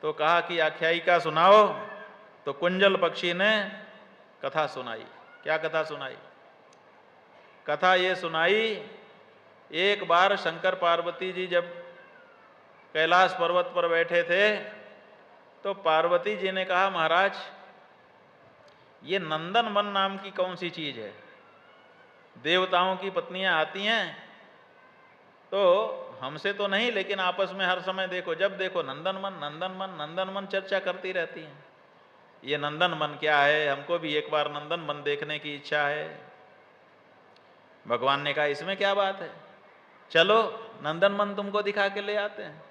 तो कहा कि आख्यायिका सुनाओ। तो कुंजल पक्षी ने कथा सुनाई। क्या कथा सुनाई? कथा ये सुनाई, एक बार शंकर पार्वती जी जब कैलाश पर्वत पर बैठे थे तो पार्वती जी ने कहा, महाराज ये नंदन वन नाम की कौन सी चीज है? देवताओं की पत्नियां आती हैं तो हमसे तो नहीं, लेकिन आपस में हर समय देखो, जब देखो नंदनवन नंदनवन नंदनवन चर्चा करती रहती हैं। ये नंदनवन क्या है? हमको भी एक बार नंदनवन देखने की इच्छा है। भगवान ने कहा, इसमें क्या बात है, चलो नंदनवन तुमको दिखा के ले आते हैं।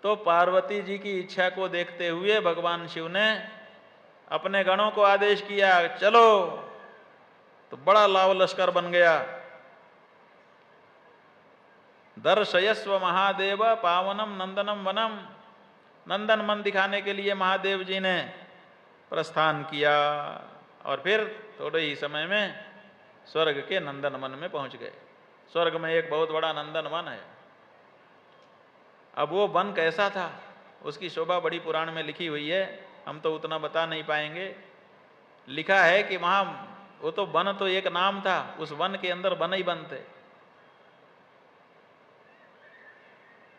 तो पार्वती जी की इच्छा को देखते हुए भगवान शिव ने अपने गणों को आदेश किया, चलो। तो बड़ा लाव लश्कर बन गया। दर्शयस्व महादेव पावनम नंदनम वनम, नंदन वन दिखाने के लिए महादेव जी ने प्रस्थान किया और फिर थोड़े ही समय में स्वर्ग के नंदन वन में पहुंच गए। स्वर्ग में एक बहुत बड़ा नंदन वन है। अब वो वन कैसा था, उसकी शोभा बड़ी पुराण में लिखी हुई है, हम तो उतना बता नहीं पाएंगे। लिखा है कि वहां वो तो वन तो एक नाम था, उस वन के अंदर वन ही वन थे।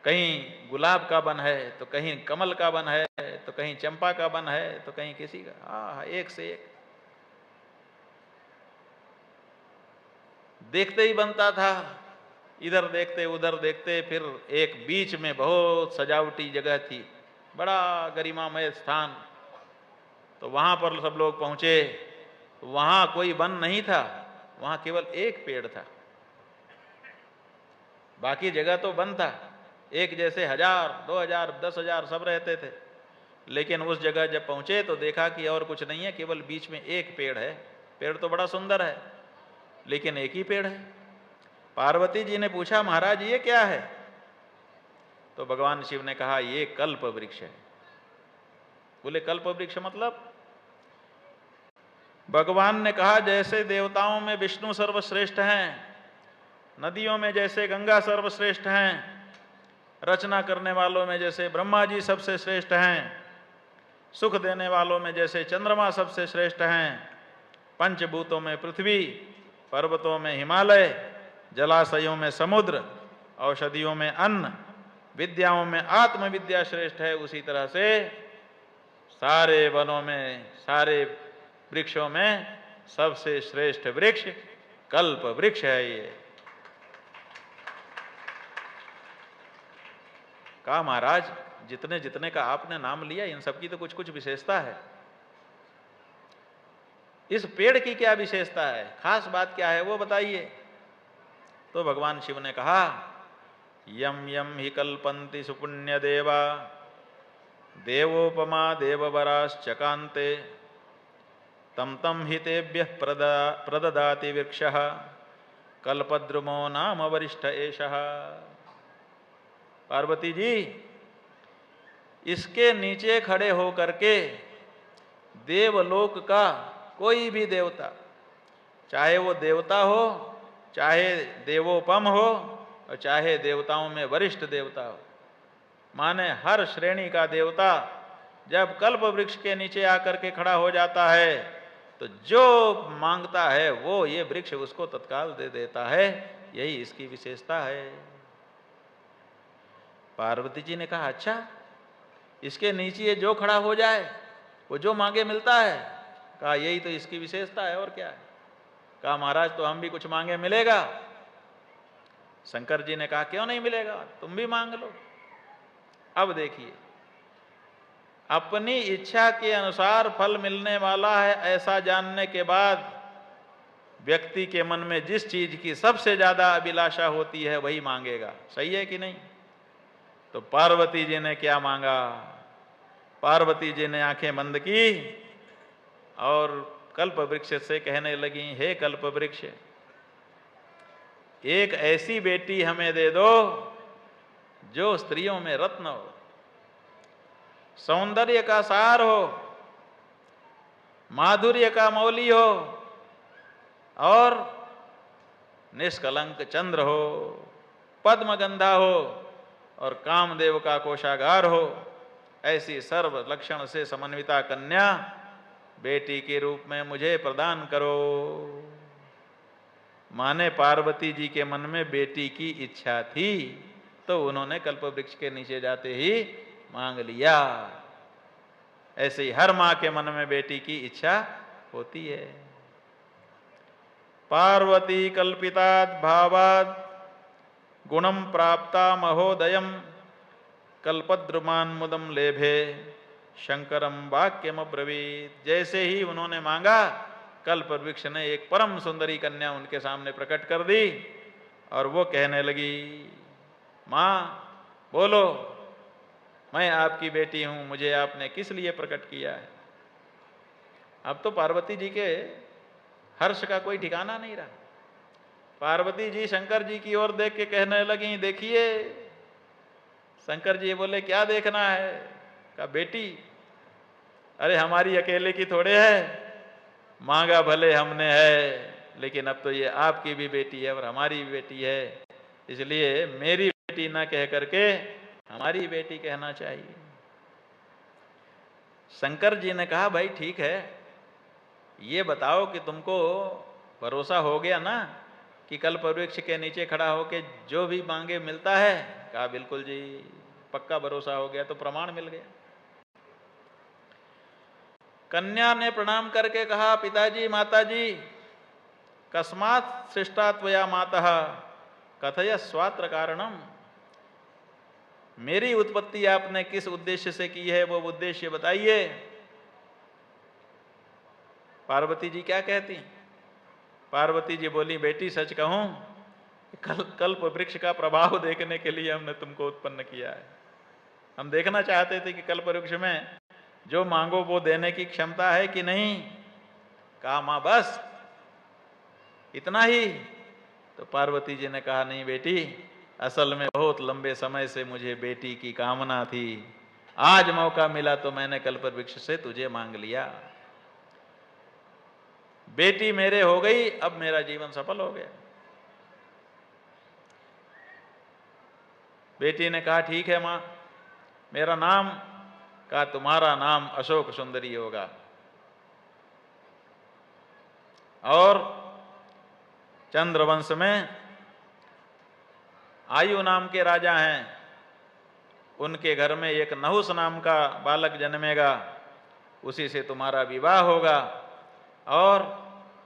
कहीं गुलाब का वन है तो कहीं कमल का वन है तो कहीं चंपा का वन है तो कहीं किसी का, एक से एक देखते ही बनता था। इधर देखते उधर देखते, फिर एक बीच में बहुत सजावटी जगह थी, बड़ा गरिमामय स्थान। तो वहां पर सब लोग पहुंचे। वहां कोई वन नहीं था, वहां केवल एक पेड़ था, बाकी जगह तो वन था। एक जैसे 1000, 2000, 10,000 सब रहते थे। लेकिन उस जगह जब पहुंचे तो देखा कि और कुछ नहीं है, केवल बीच में एक पेड़ है। पेड़ तो बड़ा सुंदर है, लेकिन एक ही पेड़ है। पार्वती जी ने पूछा, महाराज ये क्या है? तो भगवान शिव ने कहा, ये कल्प वृक्ष है। बोले कल्प वृक्ष मतलब? भगवान ने कहा, जैसे देवताओं में विष्णु सर्वश्रेष्ठ हैं, नदियों में जैसे गंगा सर्वश्रेष्ठ हैं, रचना करने वालों में जैसे ब्रह्मा जी सबसे श्रेष्ठ हैं, सुख देने वालों में जैसे चंद्रमा सबसे श्रेष्ठ हैं, पंचभूतों में पृथ्वी, पर्वतों में हिमालय, जलाशयों में समुद्र, औषधियों में अन्न, विद्याओं में आत्मविद्या श्रेष्ठ है, उसी तरह से सारे वनों में, सारे वृक्षों में सबसे श्रेष्ठ वृक्ष कल्प वृक्ष है। ये कहा, महाराज जितने जितने का आपने नाम लिया, इन सबकी तो कुछ कुछ विशेषता है। इस पेड़ की क्या विशेषता है, खास बात क्या है, वो बताइए। तो भगवान शिव ने कहा, यम यम ही कल्पन्ति सुपुण्य देवा देवोपमा देववराश्चकान्ते तम तम हितेभ्य प्रददाति वृक्षः कल्पद्रुमो नाम वरिष्ठ एषः। पार्वती जी, इसके नीचे खड़े होकर के देवलोक का कोई भी देवता, चाहे वो देवता हो, चाहे देवोपम हो, और चाहे देवताओं में वरिष्ठ देवता हो, माने हर श्रेणी का देवता जब कल्प वृक्ष के नीचे आकर के खड़ा हो जाता है तो जो मांगता है वो ये वृक्ष उसको तत्काल दे देता है। यही इसकी विशेषता है। पार्वती जी ने कहा, अच्छा, इसके नीचे जो खड़ा हो जाए वो जो मांगे मिलता है? कहा, यही तो इसकी विशेषता है, और क्या है। कहा, महाराज तो हम भी कुछ मांगे मिलेगा? शंकर जी ने कहा, क्यों नहीं मिलेगा, तुम भी मांग लो। अब देखिए, अपनी इच्छा के अनुसार फल मिलने वाला है, ऐसा जानने के बाद व्यक्ति के मन में जिस चीज की सबसे ज्यादा अभिलाषा होती है वही मांगेगा। सही है कि नहीं? तो पार्वती जी ने क्या मांगा? पार्वती जी ने आंखें बंद की और कल्प वृक्ष से कहने लगी, हे कल्प वृक्ष, एक ऐसी बेटी हमें दे दो जो स्त्रियों में रत्न हो, सौंदर्य का सार हो, माधुर्य का मौली हो और निष्कलंक चंद्र हो, पद्मगंधा हो और कामदेव का कोषागार हो। ऐसी सर्व लक्षण से समन्विता कन्या बेटी के रूप में मुझे प्रदान करो। माने पार्वती जी के मन में बेटी की इच्छा थी, तो उन्होंने कल्प वृक्ष के नीचे जाते ही मांग लिया। ऐसे ही हर मां के मन में बेटी की इच्छा होती है। पार्वती कल्पितात् भावात् गुणम प्राप्ता महोदयम कल्पद्रुमान मुदम लेभे शंकरम वाक्यम अब्रवीत। जैसे ही उन्होंने मांगा, कल्प वृक्ष ने एक परम सुंदरी कन्या उनके सामने प्रकट कर दी और वो कहने लगी, मां बोलो, मैं आपकी बेटी हूं, मुझे आपने किस लिए प्रकट किया है। अब तो पार्वती जी के हर्ष का कोई ठिकाना नहीं रहा। पार्वती जी शंकर जी की ओर देख के कहने लगी, देखिए। शंकर जी बोले, क्या देखना है। कहा, बेटी। अरे हमारी अकेले की थोड़े है, मांगा भले हमने है, लेकिन अब तो ये आपकी भी बेटी है और हमारी भी बेटी है, इसलिए मेरी बेटी ना कह करके हमारी बेटी कहना चाहिए। शंकर जी ने कहा, भाई ठीक है, ये बताओ कि तुमको भरोसा हो गया ना कि कल्प वृक्ष के नीचे खड़ा होके जो भी मांगे मिलता है। कहा, बिल्कुल जी, पक्का भरोसा हो गया। तो प्रमाण मिल गया। कन्या ने प्रणाम करके कहा, पिताजी माताजी, कस्मात् सृष्टा त्वया मातः कथय स्वात्र कारणम। मेरी उत्पत्ति आपने किस उद्देश्य से की है, वो उद्देश्य बताइए। पार्वती जी क्या कहती। पार्वती जी बोली, बेटी सच कहूं, कल्प वृक्ष का प्रभाव देखने के लिए हमने तुमको उत्पन्न किया है। हम देखना चाहते थे कि कल्प वृक्ष में जो मांगो वो देने की क्षमता है कि नहीं। कहा, मां बस इतना ही। तो पार्वती जी ने कहा, नहीं बेटी, असल में बहुत लंबे समय से मुझे बेटी की कामना थी। आज मौका मिला तो मैंने कल्प वृक्ष से तुझे मांग लिया। बेटी मेरे हो गई, अब मेरा जीवन सफल हो गया। बेटी ने कहा, ठीक है मां, मेरा नाम। कहा, तुम्हारा नाम अशोक सुंदरी होगा। और चंद्रवंश में आयु नाम के राजा हैं, उनके घर में एक नहुस नाम का बालक जन्मेगा, उसी से तुम्हारा विवाह होगा और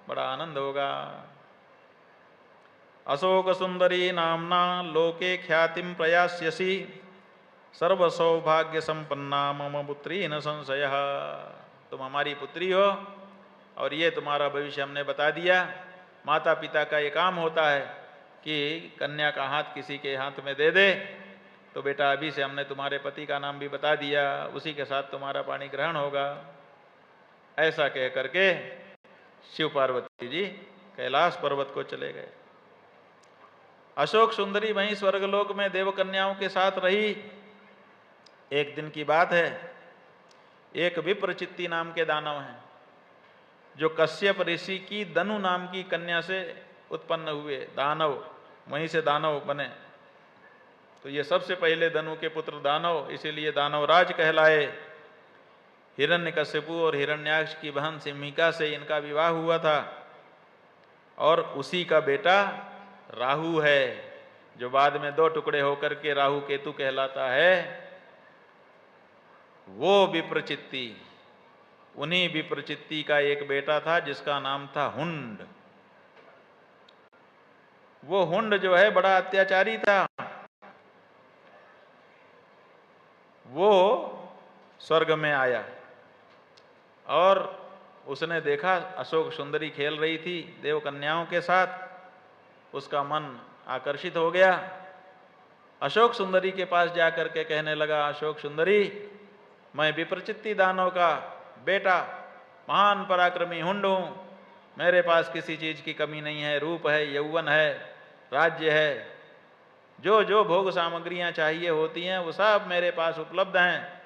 बड़ा आनंद होगा। अशोक सुंदरी नामना लोके ख्यातिम प्रयास्यसि सर्व सौभाग्य संपन्ना मम पुत्री न संशय। तुम हमारी पुत्री हो और ये तुम्हारा भविष्य हमने बता दिया। माता पिता का ये काम होता है कि कन्या का हाथ किसी के हाथ में दे दे, तो बेटा अभी से हमने तुम्हारे पति का नाम भी बता दिया, उसी के साथ तुम्हारा पाणी ग्रहण होगा। ऐसा कह करके शिव पार्वती जी कैलाश पर्वत को चले गए। अशोक सुंदरी वहीं स्वर्गलोक में देव कन्याओं के साथ रही। एक दिन की बात है, एक विप्रचित्ती नाम के दानव हैं, जो कश्यप ऋषि की दनु नाम की कन्या से उत्पन्न हुए दानव, वहीं से दानव बने। तो ये सबसे पहले दनु के पुत्र दानव, इसीलिए दानवराज कहलाए। हिरण्यकश्यपु और हिरण्याक्ष की बहन सिम्हिका से इनका विवाह हुआ था और उसी का बेटा राहु है, जो बाद में दो टुकड़े होकर के राहु केतु कहलाता है। वो विप्रचित्ती, उन्हीं विप्रचित्ती का एक बेटा था जिसका नाम था हुंड। वो हुंड जो है बड़ा अत्याचारी था। वो स्वर्ग में आया और उसने देखा अशोक सुंदरी खेल रही थी देव कन्याओं के साथ, उसका मन आकर्षित हो गया। अशोक सुंदरी के पास जाकर के कहने लगा, अशोक सुंदरी, मैं विप्रचित्ती दानव का बेटा महान पराक्रमी हुंड हूं, मेरे पास किसी चीज की कमी नहीं है, रूप है, यौवन है, राज्य है, जो जो भोग सामग्रियां चाहिए होती हैं वो सब मेरे पास उपलब्ध हैं,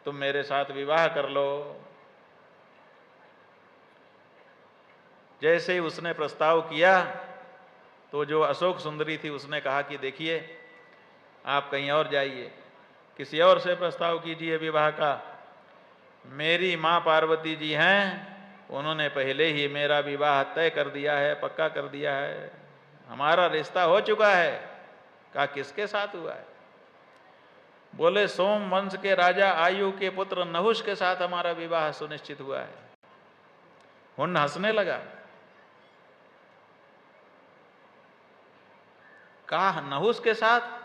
तुम मेरे साथ विवाह कर लो। जैसे ही उसने प्रस्ताव किया तो जो अशोक सुंदरी थी उसने कहा कि देखिए, आप कहीं और जाइए, किसी और से प्रस्ताव कीजिए विवाह का। मेरी माँ पार्वती जी हैं, उन्होंने पहले ही मेरा विवाह तय कर दिया है, पक्का कर दिया है, हमारा रिश्ता हो चुका है। कहा किसके साथ हुआ है? बोले सोम वंश के राजा आयु के पुत्र नहुष के साथ हमारा विवाह सुनिश्चित हुआ है। हुन हंसने लगा। कहा नहुष के साथ?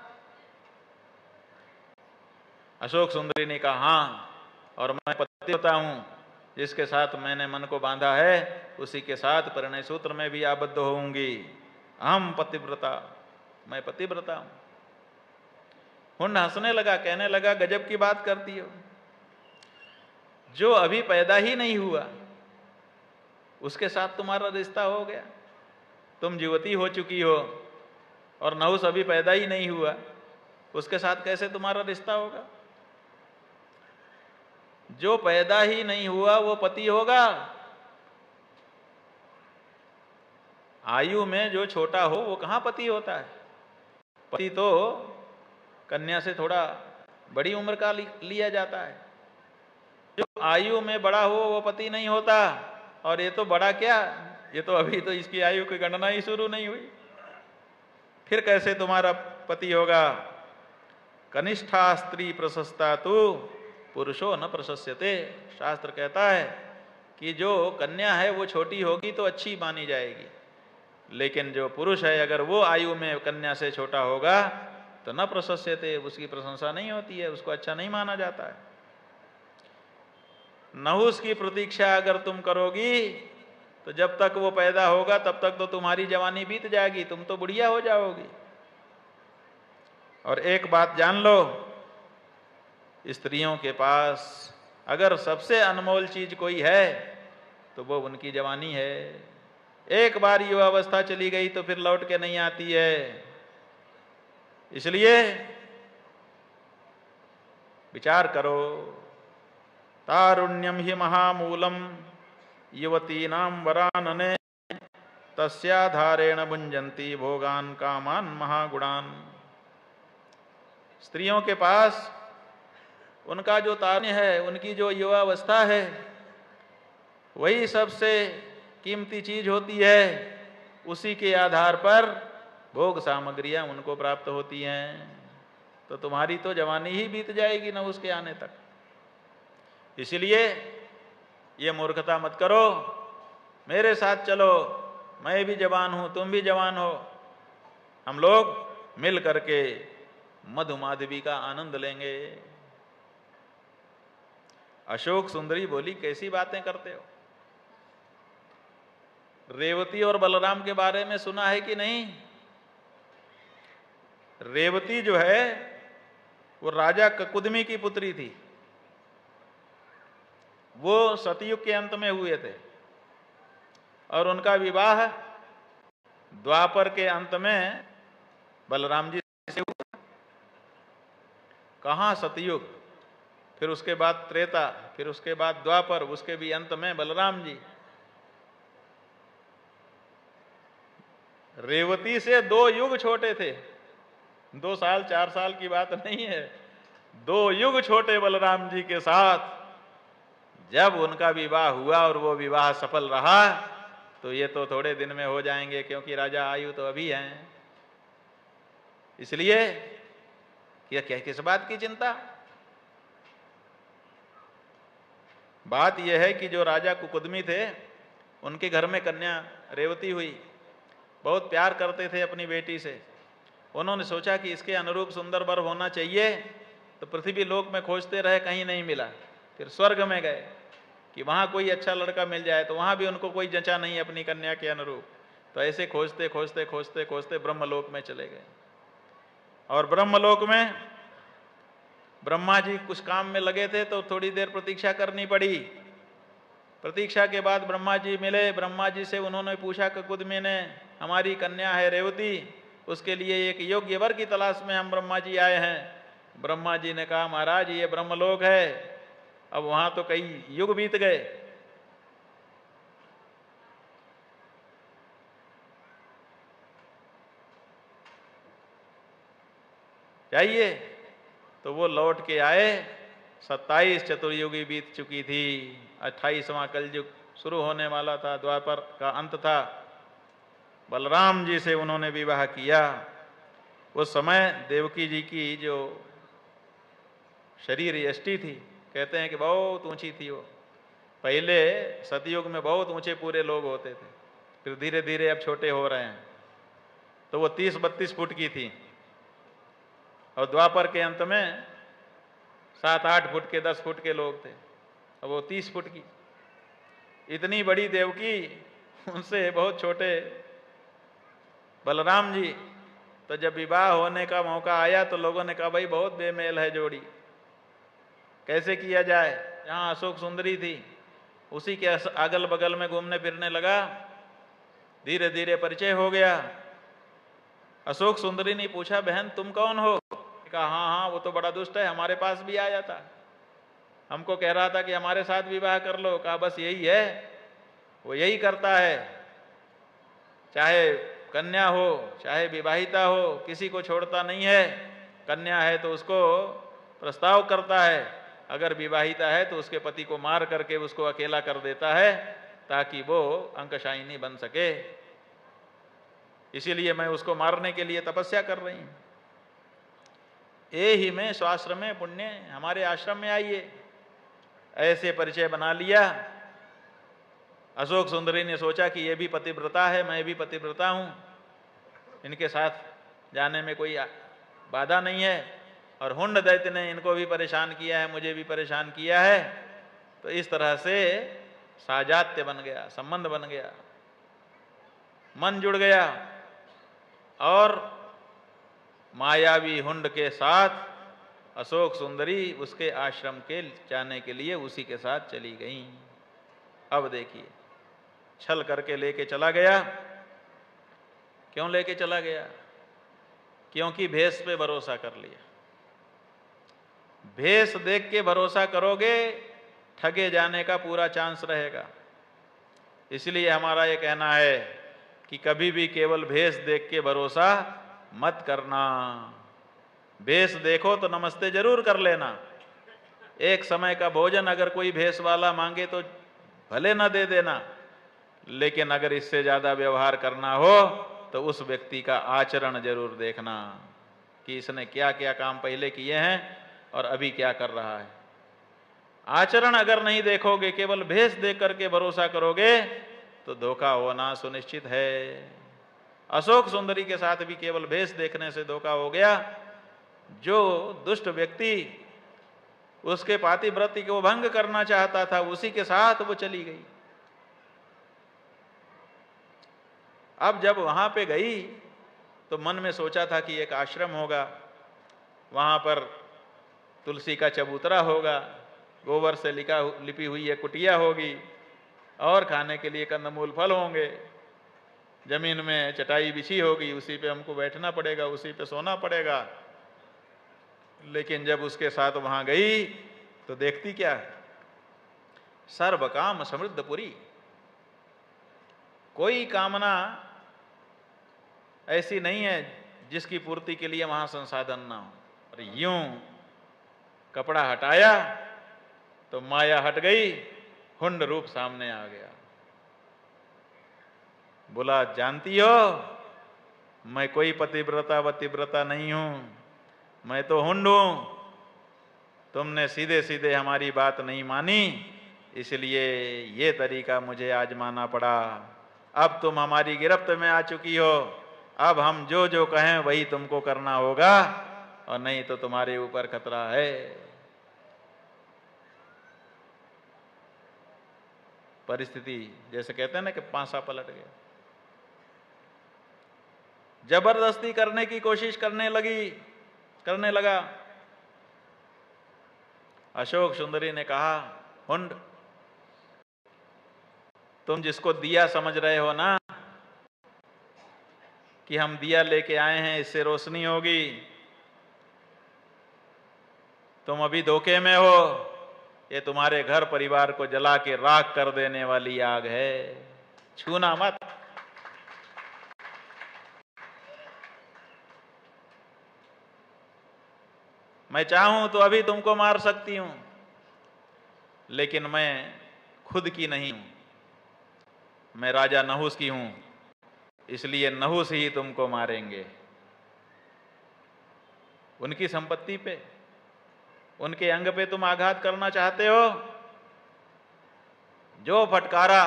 अशोक सुंदरी ने कहा हाँ, और मैं पतिव्रता हूं, जिसके साथ मैंने मन को बांधा है उसी के साथ परिणय सूत्र में भी आबद्ध होऊंगी। अहम पतिव्रता, मैं पतिव्रता हूं। हुन हंसने लगा, कहने लगा गजब की बात करती हो, जो अभी पैदा ही नहीं हुआ उसके साथ तुम्हारा रिश्ता हो गया। तुम युवती हो चुकी हो और नहुष अभी पैदा ही नहीं हुआ, उसके साथ कैसे तुम्हारा रिश्ता होगा? जो पैदा ही नहीं हुआ वो पति होगा? आयु में जो छोटा हो वो कहां पति होता है? पति तो कन्या से थोड़ा बड़ी उम्र का लिया जाता है। जो आयु में बड़ा हो वो पति नहीं होता। और ये तो बड़ा क्या, ये तो अभी तो इसकी आयु की गणना ही शुरू नहीं हुई, फिर कैसे तुम्हारा पति होगा? कनिष्ठा स्त्री प्रशस्ता तु पुरुषो न प्रशस्यते। शास्त्र कहता है कि जो कन्या है वो छोटी होगी तो अच्छी मानी जाएगी, लेकिन जो पुरुष है अगर वो आयु में कन्या से छोटा होगा तो न प्रशस्यते, उसकी प्रशंसा नहीं होती है, उसको अच्छा नहीं माना जाता है। नहुष की प्रतीक्षा अगर तुम करोगी तो जब तक वो पैदा होगा तब तक तो तुम्हारी जवानी बीत जाएगी, तुम तो बुढ़िया हो जाओगी। और एक बात जान लो, स्त्रियों के पास अगर सबसे अनमोल चीज कोई है तो वो उनकी जवानी है। एक बार युवावस्था चली गई तो फिर लौट के नहीं आती है। इसलिए विचार करो। तारुण्यम ही महामूलम युवतीनां वरानने तस्याधारेण भुंजंती भोगान कामान महागुणान। स्त्रियों के पास उनका जो तारुण्य है, उनकी जो युवावस्था है, वही सबसे कीमती चीज होती है। उसी के आधार पर भोग सामग्रियां उनको प्राप्त होती हैं। तो तुम्हारी तो जवानी ही बीत जाएगी ना उसके आने तक। इसलिए ये मूर्खता मत करो, मेरे साथ चलो, मैं भी जवान हूं, तुम भी जवान हो, हम लोग मिल करके मधुमाधवी का आनंद लेंगे। अशोक सुंदरी बोली कैसी बातें करते हो? रेवती और बलराम के बारे में सुना है कि नहीं? रेवती जो है वो राजा ककुदमी की पुत्री थी। वो सतयुग के अंत में हुए थे और उनका विवाह द्वापर के अंत में बलराम जी से हुआ। कहां सतयुग, फिर उसके बाद त्रेता, फिर उसके बाद द्वापर, उसके भी अंत में बलराम जी। रेवती से 2 युग छोटे थे, 2 साल 4 साल की बात नहीं है, 2 युग छोटे बलराम जी के साथ जब उनका विवाह हुआ और वो विवाह सफल रहा तो ये तो थोड़े दिन में हो जाएंगे, क्योंकि राजा आयु तो अभी हैं। इसलिए क्या किस बात की चिंता? बात यह है कि जो राजा कुकुदमी थे उनके घर में कन्या रेवती हुई। बहुत प्यार करते थे अपनी बेटी से। उन्होंने सोचा कि इसके अनुरूप सुंदर वर होना चाहिए, तो पृथ्वी लोक में खोजते रहे, कहीं नहीं मिला। फिर स्वर्ग में गए कि वहां कोई अच्छा लड़का मिल जाए, तो वहां भी उनको कोई जचा नहीं अपनी कन्या के अनुरूप। तो ऐसे खोजते खोजते खोजते खोजते ब्रह्मलोक में चले गए। और ब्रह्मलोक में ब्रह्मा जी कुछ काम में लगे थे तो थोड़ी देर प्रतीक्षा करनी पड़ी। प्रतीक्षा के बाद ब्रह्मा जी मिले। ब्रह्मा जी से उन्होंने पूछा ककुदमी ने, हमारी कन्या है रेवती, उसके लिए एक योग्य वर की तलाश में हम ब्रह्मा जी आए हैं। ब्रह्मा जी ने कहा महाराज ये ब्रह्मलोक है, अब वहां तो कई युग बीत गए। चाहिए तो वो लौट के आए। 27 चतुर्युगी बीत चुकी थी, 28वां कलयुग शुरू होने वाला था, द्वापर का अंत था। बलराम जी से उन्होंने विवाह किया। उस समय देवकी जी की जो शरीर यष्टि थी, कहते हैं कि बहुत ऊंची थी वो। पहले सतयुग में बहुत ऊंचे पूरे लोग होते थे, फिर धीरे धीरे अब छोटे हो रहे हैं। तो वो 30-32 फुट की थी, और द्वापर के अंत में 7-8 फुट के 10 फुट के लोग थे, अब वो 30 फुट की। इतनी बड़ी देवकी, उनसे बहुत छोटे बलराम जी। तो जब विवाह होने का मौका आया तो लोगों ने कहा भाई बहुत बेमेल है जोड़ी, कैसे किया जाए। यहाँ अशोक सुंदरी थी, उसी के अगल बगल में घूमने फिरने लगा। धीरे धीरे परिचय हो गया। अशोक सुंदरी ने पूछा, बहन तुम कौन हो? कहा हाँ हाँ, वो तो बड़ा दुष्ट है, हमारे पास भी आया था, हमको कह रहा था कि हमारे साथ विवाह कर लो। कहा बस यही है, वो यही करता है, चाहे कन्या हो चाहे विवाहिता हो, किसी को छोड़ता नहीं है। कन्या है तो उसको प्रस्ताव करता है, अगर विवाहिता है तो उसके पति को मार करके उसको अकेला कर देता है, ताकि वो अंकशायिनी बन सके। इसीलिए मैं उसको मारने के लिए तपस्या कर रही हूं। ए ही में स्वाश्रम में पुण्य, हमारे आश्रम में आइए। ऐसे परिचय बना लिया। अशोक सुंदरी ने सोचा कि ये भी पतिव्रता है, मैं भी पतिव्रता हूं, इनके साथ जाने में कोई बाधा नहीं है। और हुंड दैत्य ने इनको भी परेशान किया है, मुझे भी परेशान किया है। तो इस तरह से साजात्य बन गया, संबंध बन गया, मन जुड़ गया। और मायावी हुंड के साथ अशोक सुंदरी उसके आश्रम के जाने के लिए उसी के साथ चली गई। अब देखिए, छल करके लेके चला गया। क्यों लेके चला गया? क्योंकि भेष पे भरोसा कर लिया। भेष देख के भरोसा करोगे, ठगे जाने का पूरा चांस रहेगा। इसलिए हमारा ये कहना है कि कभी भी केवल भेष देख के भरोसा मत करना। भेष देखो तो नमस्ते जरूर कर लेना। एक समय का भोजन अगर कोई भेष वाला मांगे तो भले न दे देना, लेकिन अगर इससे ज्यादा व्यवहार करना हो तो उस व्यक्ति का आचरण जरूर देखना कि इसने क्या क्या काम पहले किए हैं और अभी क्या कर रहा है। आचरण अगर नहीं देखोगे, केवल भेष देख करके भरोसा करोगे, तो धोखा होना सुनिश्चित है। अशोक सुंदरी के साथ भी केवल भेष देखने से धोखा हो गया। जो दुष्ट व्यक्ति उसके पातिव्रत्य को भंग करना चाहता था, उसी के साथ वो चली गई। अब जब वहां पे गई तो मन में सोचा था कि एक आश्रम होगा, वहां पर तुलसी का चबूतरा होगा, गोबर से लिपी हुई एक कुटिया होगी, और खाने के लिए कंदमूल फल होंगे, जमीन में चटाई बिछी होगी, उसी पे हमको बैठना पड़ेगा, उसी पे सोना पड़ेगा। लेकिन जब उसके साथ वहां गई तो देखती क्या है? सर्व काम समृद्धपुरी। कोई कामना ऐसी नहीं है जिसकी पूर्ति के लिए वहां संसाधन ना हो। और यूं कपड़ा हटाया तो माया हट गई, हुंड रूप सामने आ गया। बोला, जानती हो मैं कोई पतिव्रता वतिव्रता नहीं हूं, मैं तो हुंड हूं। तुमने सीधे सीधे हमारी बात नहीं मानी, इसलिए ये तरीका मुझे आजमाना पड़ा। अब तुम हमारी गिरफ्त में आ चुकी हो, अब हम जो जो कहें वही तुमको करना होगा, और नहीं तो तुम्हारे ऊपर खतरा है। परिस्थिति जैसे कहते हैं ना कि पांसा पलट गया। जबरदस्ती करने की कोशिश करने लगा। अशोक सुंदरी ने कहा, हुंड, तुम जिसको दिया समझ रहे हो ना कि हम दिया लेके आए हैं, इससे रोशनी होगी, तुम अभी धोखे में हो। ये तुम्हारे घर परिवार को जला के राख कर देने वाली आग है, छूना मत। मैं चाहूं तो अभी तुमको मार सकती हूं, लेकिन मैं खुद की नहीं हूं, मैं राजा नहुस की हूं, इसलिए नहुस ही तुमको मारेंगे। उनकी संपत्ति पे, उनके अंग पे तुम आघात करना चाहते हो? जो फटकारा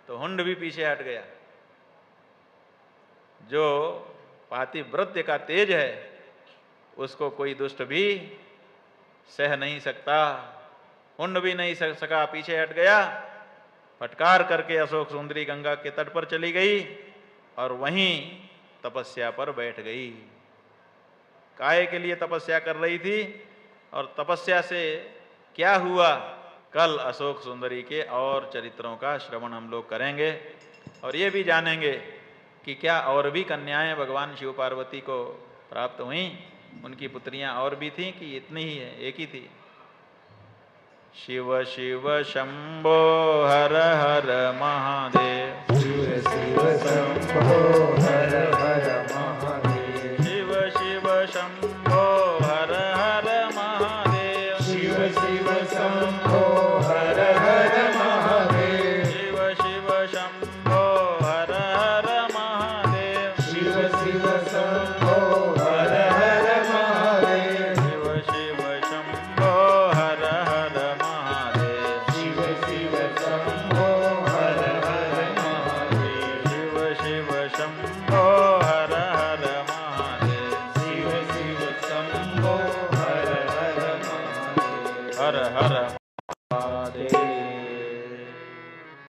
तो हुंड भी पीछे हट गया। जो पातिव्रत्य का तेज है उसको कोई दुष्ट भी सह नहीं सकता। हुंड भी नहीं सह सका, पीछे हट गया, फटकार करके अशोक सुंदरी गंगा के तट पर चली गई और वहीं तपस्या पर बैठ गई। काहे के लिए तपस्या कर रही थी और तपस्या से क्या हुआ, कल अशोक सुंदरी के और चरित्रों का श्रवण हम लोग करेंगे और ये भी जानेंगे कि क्या और भी कन्याएं भगवान शिव पार्वती को प्राप्त हुई, उनकी पुत्रियां और भी थीं कि इतनी ही है, एक ही थी। शिव शिव शंभो हर हर महादेव, शिव शिव शंभो हर